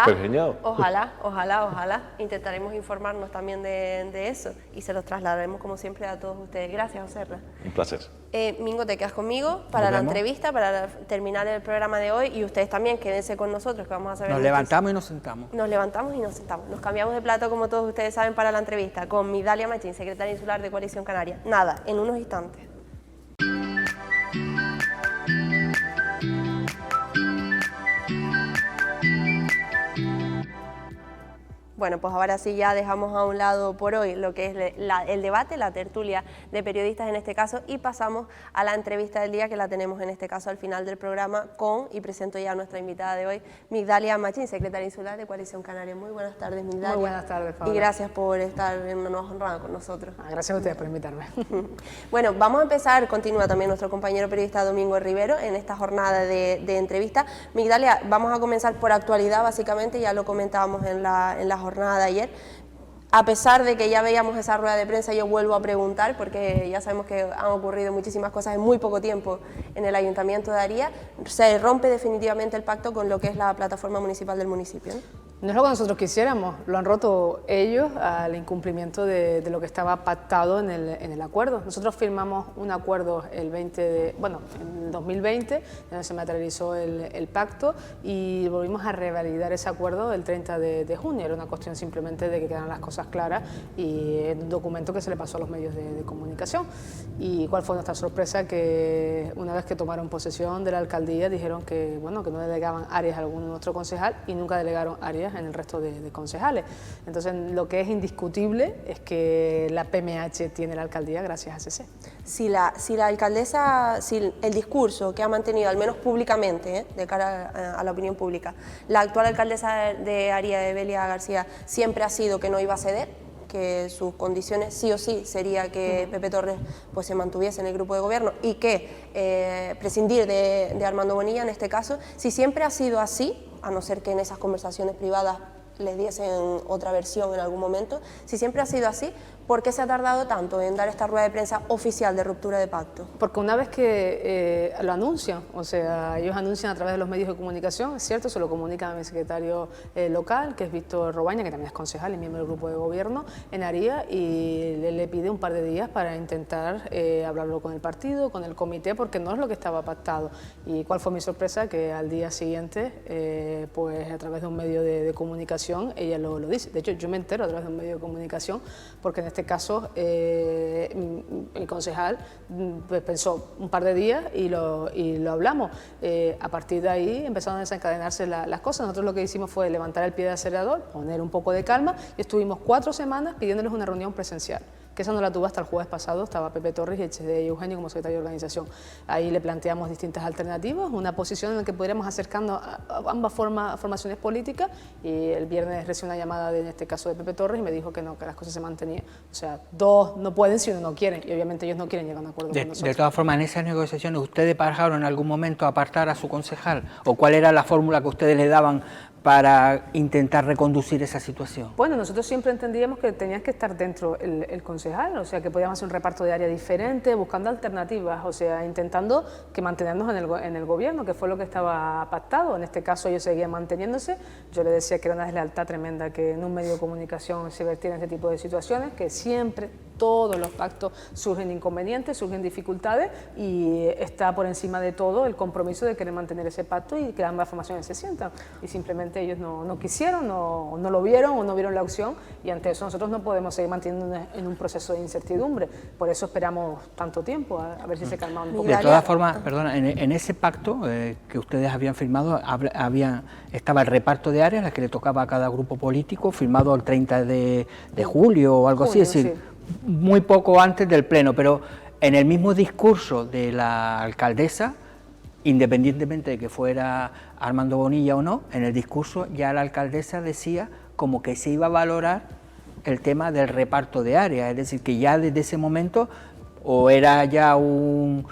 F: pergeñado.
A: Ojalá. Intentaremos informarnos también de eso y se los trasladaremos como siempre a todos ustedes. Gracias, José Ramón.
F: Un placer.
A: Mingo, te quedas conmigo para la entrevista, para terminar el programa de hoy, y ustedes también quédense con nosotros, que vamos a saber.
B: Nos levantamos y nos sentamos.
A: Nos levantamos y nos sentamos. Nos cambiamos de plato, como todos ustedes saben, para la entrevista con Midalia Machín, secretaria insular de Coalición Canaria. Nada, en unos instantes. Bueno, pues ahora sí ya dejamos a un lado por hoy lo que es el debate, la tertulia de periodistas en este caso, y pasamos a la entrevista del día, que la tenemos en este caso al final del programa y presento ya a nuestra invitada de hoy, Migdalia Machín, secretaria insular de Coalición Canaria. Muy buenas tardes, Migdalia.
G: Muy buenas tardes, Paula.
A: Y gracias por estar en una nueva jornada con nosotros.
G: Gracias a ustedes por invitarme.
A: Bueno, vamos a empezar, continúa también nuestro compañero periodista Domingo Rivero en esta jornada de entrevista. Migdalia, vamos a comenzar por actualidad básicamente, ya lo comentábamos en la jornada de ayer. A pesar de que ya veíamos esa rueda de prensa, yo vuelvo a preguntar, porque ya sabemos que han ocurrido muchísimas cosas en muy poco tiempo en el Ayuntamiento de Aría. Se rompe definitivamente el pacto con lo que es la plataforma municipal del municipio, ¿no?
G: No es lo que nosotros quisiéramos, lo han roto ellos al incumplimiento de lo que estaba pactado en el acuerdo. Nosotros firmamos un acuerdo en el 2020, donde se materializó el pacto, y volvimos a revalidar ese acuerdo el 30 de junio. Era una cuestión simplemente de que quedaran las cosas claras y en un documento que se le pasó a los medios de comunicación. ¿Y cuál fue nuestra sorpresa? Que una vez que tomaron posesión de la alcaldía dijeron que no delegaban áreas a algún otro concejal y nunca delegaron áreas en el resto de concejales. Entonces, lo que es indiscutible es que la PMH tiene la alcaldía gracias a CC.
A: Si la alcaldesa, si el discurso que ha mantenido, al menos públicamente, de cara a la opinión pública, la actual alcaldesa de Aría, Evelia García, siempre ha sido que no iba a ceder, que sus condiciones sí o sí sería que Pepe Torres pues se mantuviese en el grupo de gobierno y que prescindir de Armando Bonilla en este caso, si siempre ha sido así, a no ser que en esas conversaciones privadas les diesen otra versión en algún momento, si siempre ha sido así, ¿por qué se ha tardado tanto en dar esta rueda de prensa oficial de ruptura de pacto?
G: Porque una vez que lo anuncian, o sea, ellos anuncian a través de los medios de comunicación, es cierto, se lo comunican a mi secretario local, que es Víctor Robaña, que también es concejal y miembro del grupo de gobierno en Aría, y le pide un par de días para intentar hablarlo con el partido, con el comité, porque no es lo que estaba pactado. ¿Y cuál fue mi sorpresa? Que al día siguiente, pues a través de un medio de comunicación, ella lo dice. De hecho, yo me entero a través de un medio de comunicación, porque en este caso el concejal pues, pensó un par de días y lo hablamos. A partir de ahí empezaron a desencadenarse las cosas. Nosotros lo que hicimos fue levantar el pie del acelerador, poner un poco de calma, y estuvimos 4 semanas pidiéndoles una reunión presencial, que esa no la tuve hasta el jueves pasado. Estaba Pepe Torres y HD Eugenio como secretario de organización. Ahí le planteamos distintas alternativas, una posición en la que pudiéramos acercarnos a ambas formaciones políticas, y el viernes recibí una llamada en este caso de Pepe Torres y me dijo que no, que las cosas se mantenían. O sea, dos no pueden si uno no quiere, y obviamente ellos no quieren llegar a un acuerdo con nosotros.
B: De todas formas, en esas negociaciones, ¿ustedes barajaron en algún momento apartar a su concejal? ¿O cuál era la fórmula que ustedes le daban para intentar reconducir esa situación?
G: Bueno, nosotros siempre entendíamos que tenía que estar dentro el concejal, o sea, que podíamos hacer un reparto de área diferente, buscando alternativas, o sea, intentando que mantenernos en el gobierno, que fue lo que estaba pactado. En este caso ellos seguían manteniéndose. Yo le decía que era una deslealtad tremenda que en un medio de comunicación se vertieran este tipo de situaciones, que siempre todos los pactos surgen inconvenientes, surgen dificultades, y está por encima de todo el compromiso de querer mantener ese pacto y que ambas formaciones se sientan. Y simplemente ellos no quisieron, no lo vieron o no vieron la opción, y ante eso nosotros no podemos seguir manteniéndonos en un proceso de incertidumbre. Por eso esperamos tanto tiempo, a ver si se calma un poco.
B: De todas formas, perdona, en ese pacto que ustedes habían firmado, estaba el reparto de áreas, las que le tocaba a cada grupo político, firmado el 30 de julio o algo así, es decir, muy poco antes del pleno, pero en el mismo discurso de la alcaldesa, independientemente de que fuera Armando Bonilla o no, en el discurso ya la alcaldesa decía como que se iba a valorar el tema del reparto de áreas, es decir, que ya desde ese momento o era ya un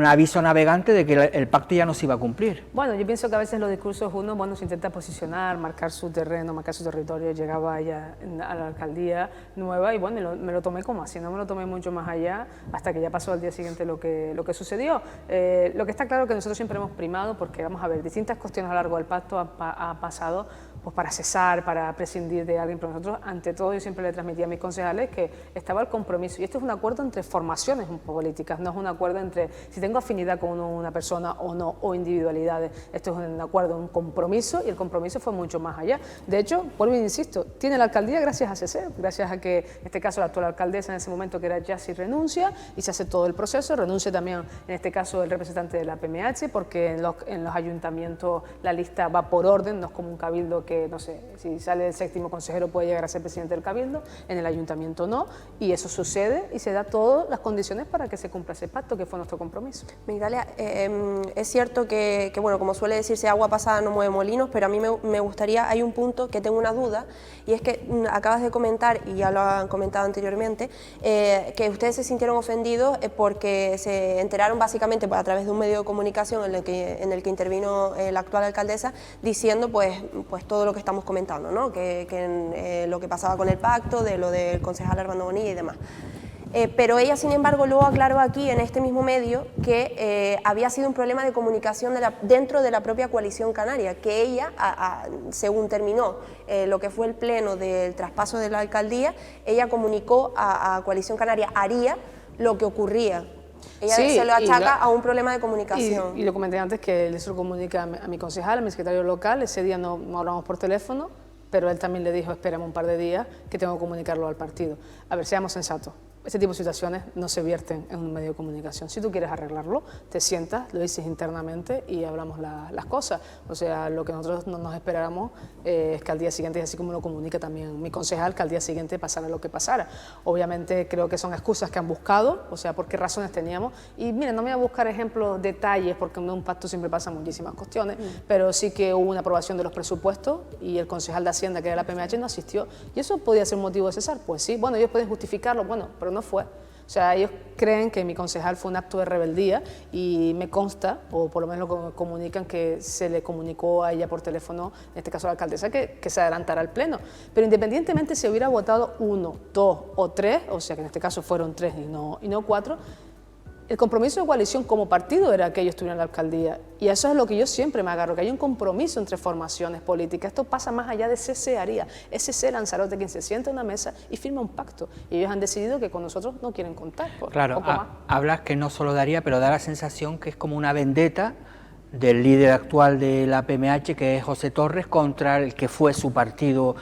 B: aviso navegante de que el pacto ya no se iba a cumplir.
G: Bueno, yo pienso que a veces los discursos uno se intenta posicionar, marcar su terreno, marcar su territorio. Llegaba ya a la alcaldía nueva y bueno, me lo tomé como así, no me lo tomé mucho más allá, hasta que ya pasó al día siguiente lo que sucedió. Lo que está claro es que nosotros siempre hemos primado, porque vamos a ver, distintas cuestiones a lo largo del pacto ha pasado pues para cesar, para prescindir de alguien, pero nosotros, ante todo, yo siempre le transmitía a mis concejales que estaba el compromiso, y esto es un acuerdo entre formaciones políticas, no es un acuerdo entre si tengo afinidad con una persona o no, o individualidades. Esto es un acuerdo, un compromiso, y el compromiso fue mucho más allá. De hecho, vuelvo e insisto, tiene la alcaldía gracias a CC, gracias a que, en este caso, la actual alcaldesa en ese momento, que era Yassi, renuncia, y se hace todo el proceso. Renuncia también, en este caso, el representante de la PMH, porque en los ayuntamientos la lista va por orden, no es como un cabildo que que, no sé, si sale el 7º consejero puede llegar a ser presidente del Cabildo, en el ayuntamiento no, y eso sucede y se da todas las condiciones para que se cumpla ese pacto, que fue nuestro compromiso.
A: Migdalia, es cierto que, bueno, como suele decirse, agua pasada no mueve molinos, pero a mí me gustaría, hay un punto que tengo una duda, y es que acabas de comentar, y ya lo han comentado anteriormente, que ustedes se sintieron ofendidos porque se enteraron básicamente a través de un medio de comunicación en el que intervino la actual alcaldesa, diciendo pues todo lo que estamos comentando, ¿no? que lo que pasaba con el pacto, de lo del concejal Armando Bonilla y demás. Pero ella, sin embargo, luego aclaró aquí en este mismo medio que había sido un problema de comunicación dentro de la propia coalición canaria, que ella, según terminó lo que fue el pleno del traspaso de la alcaldía, ella comunicó a Coalición Canaria, haría lo que ocurría. Ella
G: sí,
A: se lo achaca a un problema de comunicación.
G: Y lo comenté antes, que él se lo comunica a mi concejal, a mi secretario local. Ese día no hablamos por teléfono, pero él también le dijo, espérame un par de días que tengo que comunicarlo al partido. A ver, seamos sensatos. Este tipo de situaciones no se vierten en un medio de comunicación. Si tú quieres arreglarlo, te sientas, lo dices internamente y hablamos las cosas. O sea, lo que nosotros no nos esperáramos es que al día siguiente, y así como lo comunica también mi concejal, que al día siguiente pasara lo que pasara. Obviamente creo que son excusas que han buscado, o sea, por qué razones teníamos. Y miren, no me voy a buscar ejemplos, detalles, porque en un pacto siempre pasan muchísimas cuestiones, pero sí que hubo una aprobación de los presupuestos y el concejal de Hacienda, que era la PMH, no asistió. ¿Y eso podía ser un motivo de cesar? Pues sí, bueno, ellos pueden justificarlo, bueno, pero no fue. O sea, ellos creen que mi concejal fue un acto de rebeldía y me consta, o por lo menos lo comunican, que se le comunicó a ella por teléfono, en este caso a la alcaldesa, que se adelantara al pleno. Pero independientemente si hubiera votado 1, 2 o 3, o sea que en este caso fueron 3 y no 4, el compromiso de coalición como partido era que ellos estuvieran en la alcaldía. Y eso es lo que yo siempre me agarro, que hay un compromiso entre formaciones políticas. Esto pasa más allá de CC Haría. Es CC Lanzarote quien se sienta en una mesa y firma un pacto. Y ellos han decidido que con nosotros no quieren contar.
B: Claro, hablas que no solo daría, pero da la sensación que es como una vendetta del líder actual de la PMH, que es José Torres, contra el que fue su partido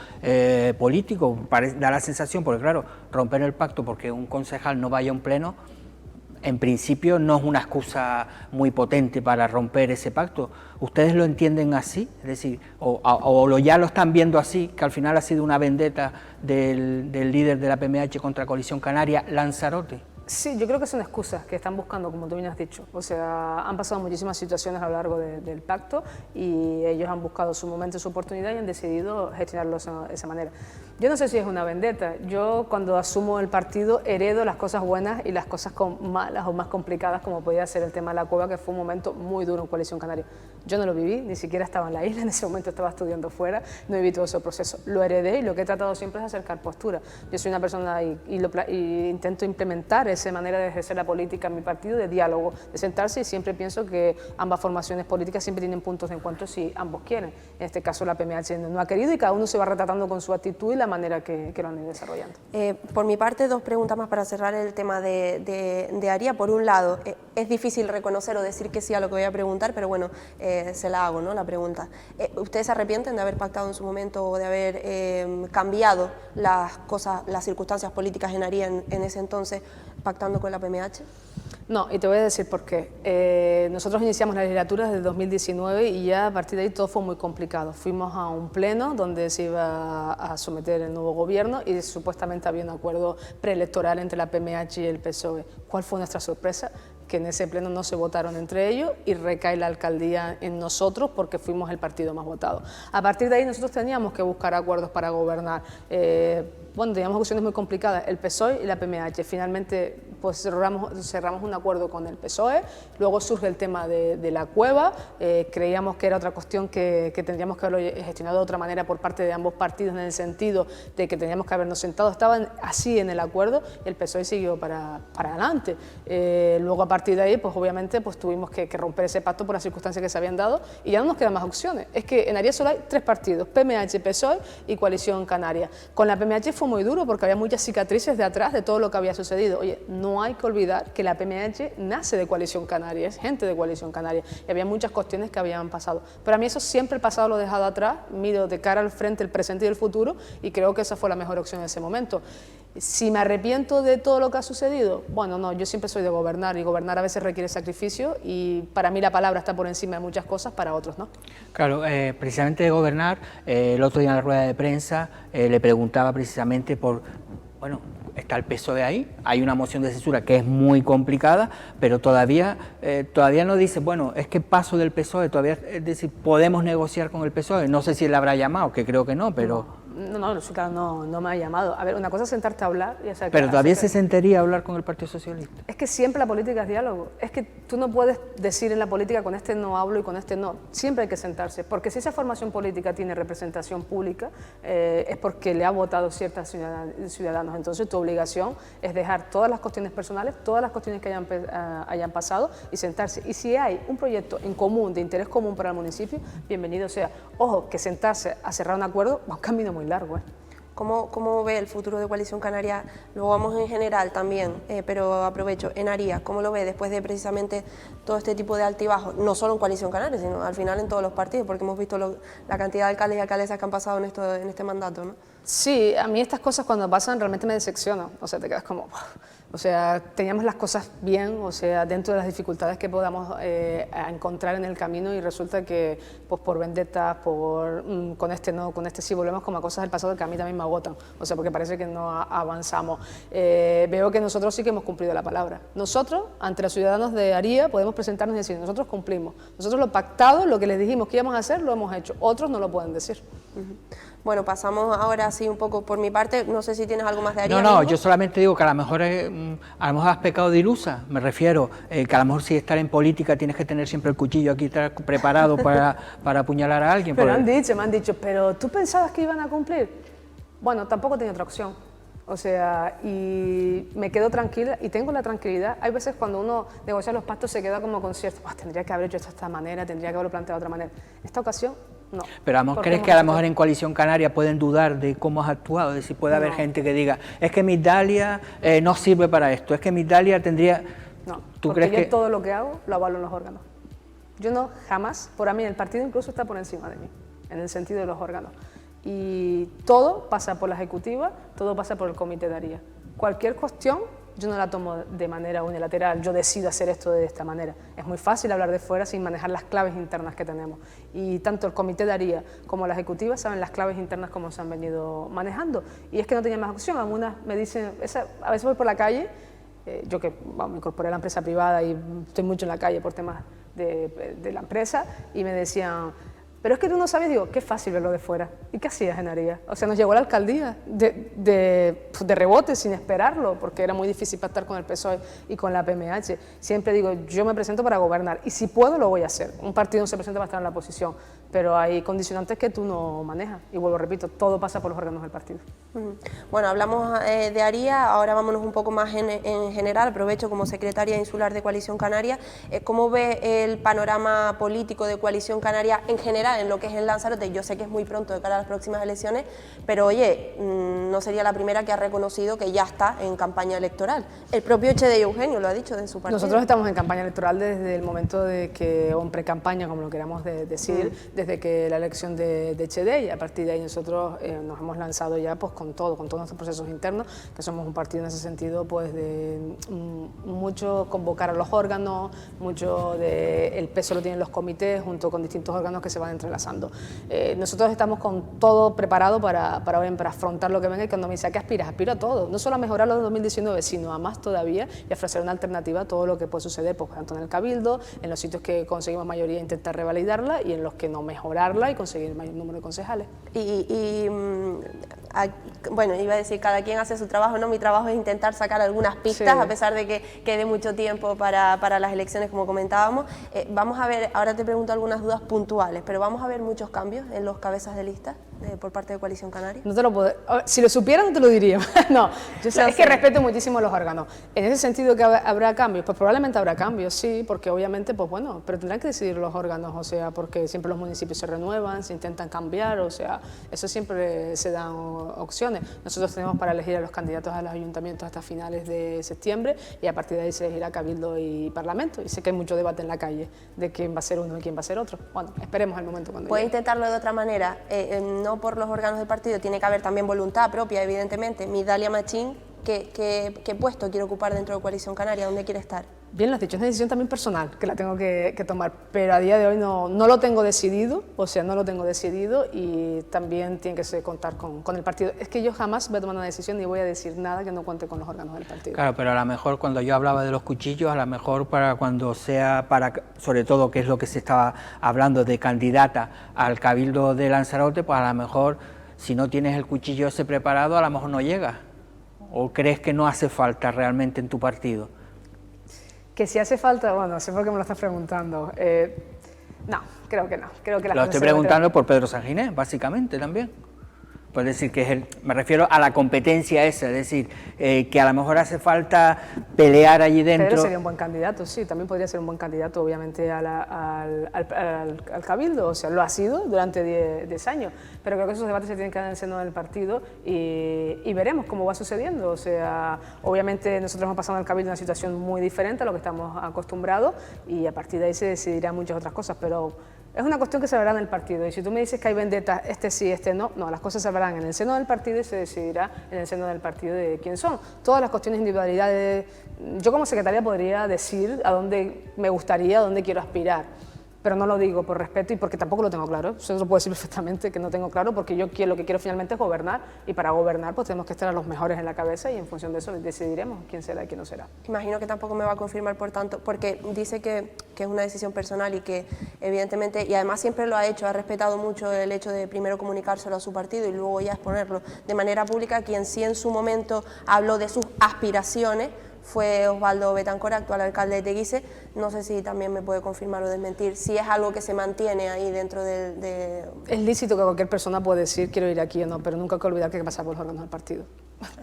B: político. Da la sensación, porque claro, romper el pacto porque un concejal no vaya a un pleno, en principio no es una excusa muy potente para romper ese pacto. ¿Ustedes lo entienden así? Es decir, o ya lo están viendo así, que al final ha sido una vendetta del líder de la PMH contra Coalición Canaria, Lanzarote.
G: Sí, yo creo que son excusas que están buscando, como tú bien has dicho. O sea, han pasado muchísimas situaciones a lo largo del pacto y ellos han buscado su momento y su oportunidad y han decidido gestionarlo de esa manera. Yo no sé si es una vendetta. Yo, cuando asumo el partido, heredo las cosas buenas y las cosas malas o más complicadas, como podía ser el tema de la cueva, que fue un momento muy duro en Coalición Canaria. Yo no lo viví, ni siquiera estaba en la isla, en ese momento estaba estudiando fuera, no viví todo ese proceso. Lo heredé y lo que he tratado siempre es acercar postura. Yo soy una persona y intento implementar esa manera de ejercer la política en mi partido, de diálogo, de sentarse, y siempre pienso que ambas formaciones políticas siempre tienen puntos de encuentro si ambos quieren. En este caso la PMH no ha querido y cada uno se va retratando con su actitud y la manera que lo han ido desarrollando.
A: Por mi parte, dos preguntas más para cerrar el tema de Haría. Por un lado, es difícil reconocer o decir que sí a lo que voy a preguntar, pero bueno, se la hago, ¿no? La pregunta. ¿Ustedes se arrepienten de haber pactado en su momento o de haber cambiado las circunstancias políticas en Haría en ese entonces, pactando con la PMH?
G: No, y te voy a decir por qué. Nosotros iniciamos la legislatura desde 2019 y ya a partir de ahí todo fue muy complicado. Fuimos a un pleno donde se iba a someter el nuevo gobierno y supuestamente había un acuerdo preelectoral entre la PMH y el PSOE. ¿Cuál fue nuestra sorpresa? Que en ese pleno no se votaron entre ellos y recae la alcaldía en nosotros porque fuimos el partido más votado. A partir de ahí nosotros teníamos que buscar acuerdos para gobernar. Bueno, teníamos opciones muy complicadas, el PSOE y la PMH. Finalmente pues cerramos un acuerdo con el PSOE, luego surge el tema de la cueva, creíamos que era otra cuestión que tendríamos que haberlo gestionado de otra manera por parte de ambos partidos, en el sentido de que teníamos que habernos sentado, estaban así en el acuerdo y el PSOE siguió para adelante. Luego a partir de ahí pues obviamente pues tuvimos que romper ese pacto por las circunstancias que se habían dado y ya no nos quedan más opciones. Es que en Haría solo hay 3 partidos, PMH, PSOE y Coalición Canaria. Con la PMH fue muy duro porque había muchas cicatrices de atrás de todo lo que había sucedido. Oye, no no hay que olvidar que la PMH nace de Coalición Canaria, es gente de Coalición Canaria, y había muchas cuestiones que habían pasado. Pero a mí eso siempre el pasado lo he dejado atrás, miro de cara al frente, el presente y el futuro, y creo que esa fue la mejor opción en ese momento. Si me arrepiento de todo lo que ha sucedido, bueno, no, yo siempre soy de gobernar, y gobernar a veces requiere sacrificio, y para mí la palabra está por encima de muchas cosas, para otros no.
B: Claro, precisamente de gobernar, el otro día en la rueda de prensa le preguntaba precisamente por, bueno, está el PSOE ahí, hay una moción de censura que es muy complicada, pero todavía no dice, bueno, es que paso del PSOE, todavía, es decir, podemos negociar con el PSOE, no sé si él habrá llamado, que creo que no, pero...
G: No me ha llamado. A ver, una cosa es sentarte a hablar y hacer...
B: Pero todavía se sentaría a hablar con el Partido Socialista.
G: Es que siempre la política es diálogo. Es que tú no puedes decir en la política con este no hablo y con este no. Siempre hay que sentarse, porque si esa formación política tiene representación pública, es porque le ha votado ciertos ciudadanos. Entonces tu obligación es dejar todas las cuestiones personales, todas las cuestiones que hayan pasado y sentarse. Y si hay un proyecto en común, de interés común para el municipio, bienvenido sea. Ojo, que sentarse a cerrar un acuerdo va un camino muy largo.
A: ¿Cómo ve el futuro de Coalición Canaria? Luego vamos en general también, pero aprovecho, en Arías, ¿cómo lo ve después de precisamente todo este tipo de altibajos? No solo en Coalición Canaria, sino al final en todos los partidos, porque hemos visto la cantidad de alcaldes y alcaldesas que han pasado en este mandato, ¿no?
G: Sí, a mí estas cosas cuando pasan realmente me decepcionan, o sea, te quedas como... O sea, teníamos las cosas bien, o sea, dentro de las dificultades que podamos encontrar en el camino y resulta que pues por vendetas, con este no, con este sí, volvemos como a cosas del pasado que a mí también me agotan, o sea, porque parece que no avanzamos. Veo que nosotros sí que hemos cumplido la palabra. Nosotros, ante los ciudadanos de Aría, podemos presentarnos y decir, nosotros cumplimos. Nosotros lo pactado, lo que les dijimos que íbamos a hacer, lo hemos hecho. Otros no lo pueden decir.
A: Bueno, pasamos ahora sí un poco por mi parte, no sé si tienes algo más de Arías.
B: No, yo solamente digo que a lo mejor has pecado de ilusa, me refiero, que a lo mejor si estar en política tienes que tener siempre el cuchillo aquí preparado para apuñalar a alguien.
G: Pero me han dicho, ¿pero tú pensabas que iban a cumplir? Bueno, tampoco tenía otra opción. O sea, y me quedo tranquila y tengo la tranquilidad. Hay veces cuando uno negocia los pactos se queda como con cierto, tendría que haber hecho esto de esta manera, tendría que haberlo planteado de otra manera. Esta ocasión, no.
B: Pero a lo mejor crees que a lo mejor en Coalición Canaria pueden dudar de cómo has actuado, es decir, puede haber gente que diga, es que Migdalia no sirve para esto, es que Migdalia tendría...
G: No,
B: ¿tú
G: porque
B: crees
G: yo todo lo que hago lo avalo en los órganos. Yo no, jamás, por mí el partido incluso está por encima de mí, en el sentido de los órganos. Y todo pasa por la ejecutiva, todo pasa por el comité de Aría. Cualquier cuestión yo no la tomo de manera unilateral, yo decido hacer esto de esta manera. Es muy fácil hablar de fuera sin manejar las claves internas que tenemos. Y tanto el comité de Aría como la ejecutiva saben las claves internas como se han venido manejando. Y es que no tenía más opción. Algunas me dicen, a veces voy por la calle, yo que me incorporé a la empresa privada y estoy mucho en la calle por temas de la empresa, y me decían, pero es que tú no sabes, digo, qué fácil verlo de fuera. ¿Y qué hacías en Aría? O sea, nos llegó la alcaldía de rebote, sin esperarlo, porque era muy difícil pactar con el PSOE y con la PMH. Siempre digo, yo me presento para gobernar, y si puedo, lo voy a hacer. Un partido no se presenta para estar en la oposición, pero hay condicionantes que tú no manejas. Y vuelvo, repito, todo pasa por los órganos del partido.
A: Bueno, hablamos de Aría, ahora vámonos un poco más en general. Aprovecho como secretaria insular de Coalición Canaria. ¿Cómo ve el panorama político de Coalición Canaria en general, en lo que es en Lanzarote? Yo sé que es muy pronto de cara a las próximas elecciones, pero oye, no sería la primera que ha reconocido que ya está en campaña electoral. El propio Echede Eugenio lo ha dicho de su partido.
G: Nosotros estamos en campaña electoral desde el momento de que, o en pre-campaña, como lo queramos decir, desde que la elección de Echede, y a partir de ahí nosotros nos hemos lanzado ya pues con todos nuestros procesos internos, que somos un partido en ese sentido pues de mucho convocar a los órganos, mucho el peso lo tienen los comités junto con distintos órganos que se van entrelazando. Nosotros estamos con todo preparado para afrontar lo que venga, y cuando me dice, ¿a qué aspiras? Aspiro a todo, no solo a mejorar lo de 2019, sino a más todavía, y a ofrecer una alternativa a todo lo que puede suceder, pues, tanto en el Cabildo, en los sitios que conseguimos mayoría intentar revalidarla, y en los que no mejorarla y conseguir el mayor número de concejales.
A: Bueno, iba a decir, cada quien hace su trabajo, ¿no? Mi trabajo es intentar sacar algunas pistas, a pesar de que quede mucho tiempo para las elecciones, como comentábamos. Vamos a ver, ahora te pregunto algunas dudas puntuales, pero ¿vamos a ver muchos cambios en los cabezas de lista? por parte de Coalición Canaria?
G: No te lo puedo, si lo supiera no te lo diría. No, yo sé, es que respeto muchísimo los órganos. En ese sentido que habrá cambios, pues probablemente habrá cambios, sí, porque obviamente, pues bueno, pero tendrán que decidir los órganos, o sea, porque siempre los municipios se renuevan, se intentan cambiar, o sea, eso siempre se dan opciones. Nosotros tenemos para elegir a los candidatos a los ayuntamientos hasta finales de septiembre y a partir de ahí se elegirá Cabildo y Parlamento. Y sé que hay mucho debate en la calle de quién va a ser uno y quién va a ser otro. Bueno, esperemos el momento cuando
A: ¿Puede
G: llegue.
A: intentarlo de otra manera? No por los órganos del partido, tiene que haber también voluntad propia, evidentemente. Migdalia Machín, ¿qué puesto quiere ocupar dentro de Coalición Canaria? ¿Dónde quiere estar?
G: Bien lo has dicho, es una decisión también personal que la tengo que tomar, pero a día de hoy no lo tengo decidido, o sea, no lo tengo decidido y también tiene que contar con el partido. Es que yo jamás voy a tomar una decisión ni voy a decir nada que no cuente con los órganos del partido.
B: Claro, pero a lo mejor cuando yo hablaba de los cuchillos, a lo mejor para cuando sea, sobre todo que es lo que se estaba hablando de candidata al Cabildo de Lanzarote, pues a lo mejor si no tienes el cuchillo ese preparado, a lo mejor no llegas. ¿O crees que no hace falta realmente en tu partido?
G: Que si hace falta, bueno, sé por qué me lo estás preguntando. No, creo que no. Creo que
B: Lo estoy preguntando por Pedro Sanginés, básicamente, también. Pues decir que me refiero a la competencia esa, es decir, que a lo mejor hace falta pelear allí dentro.
G: Pedro sería un buen candidato, sí, también podría ser un buen candidato, obviamente, al Cabildo, o sea, lo ha sido durante 10 años, pero creo que esos debates se tienen que dar en el seno del partido y veremos cómo va sucediendo, o sea, obviamente nosotros hemos pasado al Cabildo en una situación muy diferente a lo que estamos acostumbrados y a partir de ahí se decidirán muchas otras cosas, pero es una cuestión que se verá en el partido y si tú me dices que hay vendetas, este sí, este no, las cosas se verán en el seno del partido y se decidirá en el seno del partido de quién son. Todas las cuestiones de individualidades, yo como secretaria podría decir a dónde me gustaría, a dónde quiero aspirar, pero no lo digo por respeto y porque tampoco lo tengo claro. Yo lo puedo decir perfectamente que no tengo claro porque yo lo que quiero finalmente es gobernar y para gobernar pues tenemos que estar a los mejores en la cabeza y en función de eso decidiremos quién será y quién no será.
A: Imagino que tampoco me va a confirmar por tanto, porque dice que es una decisión personal y que evidentemente, y además siempre lo ha hecho, ha respetado mucho el hecho de primero comunicárselo a su partido y luego ya exponerlo de manera pública. Quien sí en su momento habló de sus aspiraciones fue Osvaldo Betancor, actual alcalde de Teguise. No sé si también me puede confirmar o desmentir, si es algo que se mantiene ahí dentro de...
G: Es lícito que cualquier persona puede decir quiero ir aquí o no, pero nunca hay que olvidar que hay que pasar por los órganos del partido.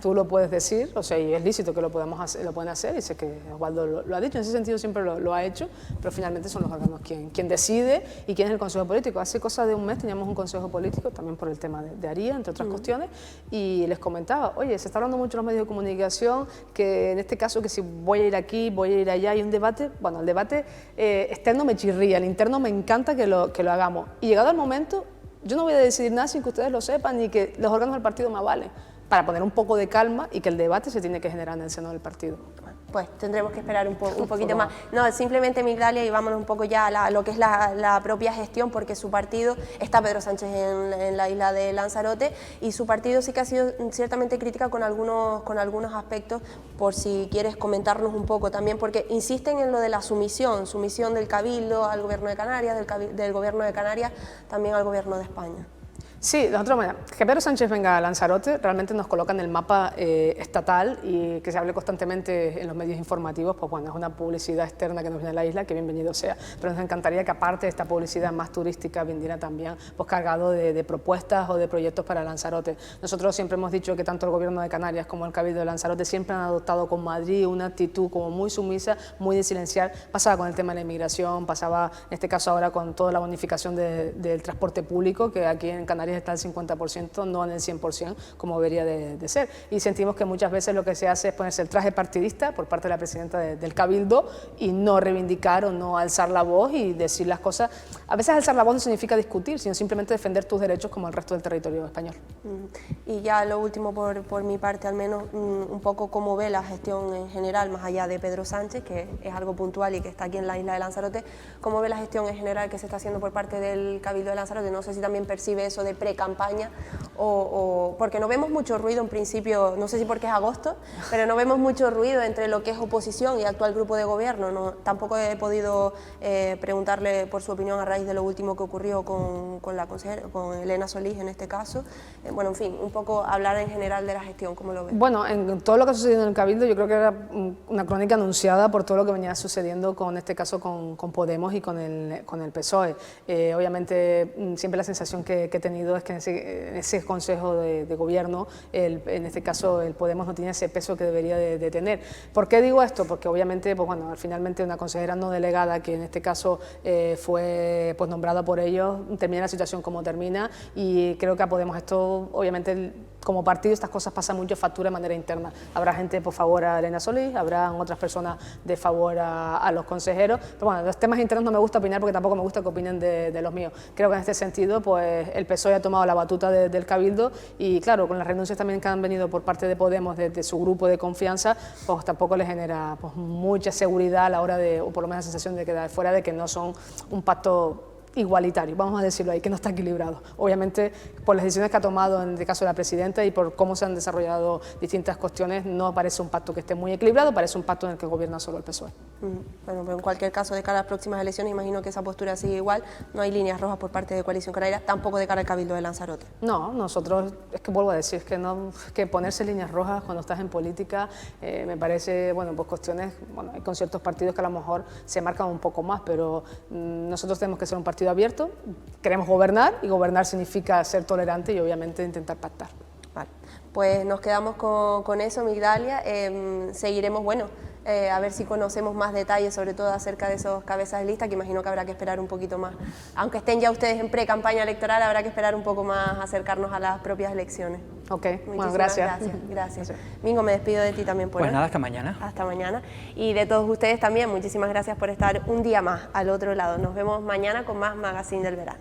G: Tú lo puedes decir, o sea, y es lícito que lo pueden hacer, y sé que Osvaldo lo ha dicho, en ese sentido siempre lo ha hecho, pero finalmente son los órganos quien decide y quién es el Consejo Político. Hace cosa de un mes teníamos un Consejo Político, también por el tema de Aría, entre otras cuestiones, y les comentaba, oye, se está hablando mucho en los medios de comunicación, que en este caso que si voy a ir aquí, voy a ir allá, hay un debate, bueno, el debate externo me chirría, el interno me encanta que lo hagamos, y llegado el momento, yo no voy a decidir nada sin que ustedes lo sepan, ni que los órganos del partido me avalen, para poner un poco de calma y que el debate se tiene que generar en el seno del partido.
A: Pues tendremos que esperar un poquito más. No, simplemente Migdalia, y vámonos un poco ya a lo que es la propia gestión, porque su partido, está Pedro Sánchez en la isla de Lanzarote, y su partido sí que ha sido ciertamente crítica con algunos aspectos, por si quieres comentarnos un poco también, porque insisten en lo de la sumisión del Cabildo al Gobierno de Canarias, del Gobierno de Canarias también al Gobierno de España.
G: Sí, de otra manera, que Pedro Sánchez venga a Lanzarote realmente nos coloca en el mapa estatal y que se hable constantemente en los medios informativos, pues bueno, es una publicidad externa que nos viene a la isla, que bienvenido sea, pero nos encantaría que aparte de esta publicidad más turística viniera también pues cargado de propuestas o de proyectos para Lanzarote. Nosotros siempre hemos dicho que tanto el Gobierno de Canarias como el Cabildo de Lanzarote siempre han adoptado con Madrid una actitud como muy sumisa, muy de silenciar, pasaba con el tema de la inmigración, pasaba en este caso ahora con toda la bonificación del transporte público, que aquí en Canarias está al 50%, no en el 100%, como debería de ser. Y sentimos que muchas veces lo que se hace es ponerse el traje partidista por parte de la presidenta del Cabildo y no reivindicar o no alzar la voz y decir las cosas. A veces alzar la voz no significa discutir, sino simplemente defender tus derechos como el resto del territorio español.
A: Y ya lo último por mi parte, al menos un poco cómo ve la gestión en general, más allá de Pedro Sánchez, que es algo puntual y que está aquí en la isla de Lanzarote, cómo ve la gestión en general que se está haciendo por parte del Cabildo de Lanzarote. No sé si también percibe eso de pre-campaña porque no vemos mucho ruido en principio, no sé si porque es agosto, pero no vemos mucho ruido entre lo que es oposición y actual grupo de gobierno. No, tampoco he podido preguntarle por su opinión a raíz de lo último que ocurrió con la consejera, con Elena Solís en este caso. Bueno, en fin, un poco hablar en general de la gestión, ¿cómo lo ves?
G: Bueno, en todo lo que ha sucedido en el Cabildo, yo creo que era una crónica anunciada por todo lo que venía sucediendo con este caso con Podemos y con el PSOE. Obviamente, siempre la sensación que he tenido es que en ese Consejo de Gobierno, en este caso el Podemos no tiene ese peso que debería de tener. ¿Por qué digo esto? Porque obviamente, pues bueno, finalmente una consejera no delegada, que en este caso fue pues nombrada por ellos, termina la situación como termina, y creo que a Podemos esto, obviamente, como partido estas cosas pasan mucho factura de manera interna. Habrá gente por favor a Elena Solís, habrán otras personas de favor a los consejeros, pero bueno, los temas internos no me gusta opinar porque tampoco me gusta que opinen de los míos. Creo que en este sentido pues el PSOE ha tomado la batuta del Cabildo y claro, con las renuncias también que han venido por parte de Podemos, de su grupo de confianza, pues tampoco le genera pues, mucha seguridad a la hora de, o por lo menos la sensación de quedar fuera de que no son un pacto igualitario, vamos a decirlo ahí, que no está equilibrado. Obviamente, por las decisiones que ha tomado en el caso de la presidenta y por cómo se han desarrollado distintas cuestiones, no parece un pacto que esté muy equilibrado, parece un pacto en el que gobierna solo el PSOE.
A: Bueno, pero en cualquier caso, de cara a las próximas elecciones, imagino que esa postura sigue igual, no hay líneas rojas por parte de Coalición Canaria, tampoco de cara al Cabildo de Lanzarote.
G: No, nosotros, es que vuelvo a decir, que ponerse líneas rojas cuando estás en política, me parece, bueno, pues cuestiones, bueno, hay con ciertos partidos que a lo mejor se marcan un poco más, pero nosotros tenemos que ser un partido abierto, queremos gobernar y gobernar significa ser tolerante y obviamente intentar pactar.
A: Vale. Pues nos quedamos con eso, Migdalia. Seguiremos, bueno, a ver si conocemos más detalles, sobre todo acerca de esos cabezas de lista, que imagino que habrá que esperar un poquito más. Aunque estén ya ustedes en pre-campaña electoral, habrá que esperar un poco más, acercarnos a las propias elecciones.
G: Ok, bueno,
A: gracias. Gracias. Mingo, me despido de ti también por
B: Pues
A: hoy.
B: nada, hasta mañana.
A: Hasta mañana. Y de todos ustedes también, muchísimas gracias por estar un día más al otro lado. Nos vemos mañana con más Magazine del Verano.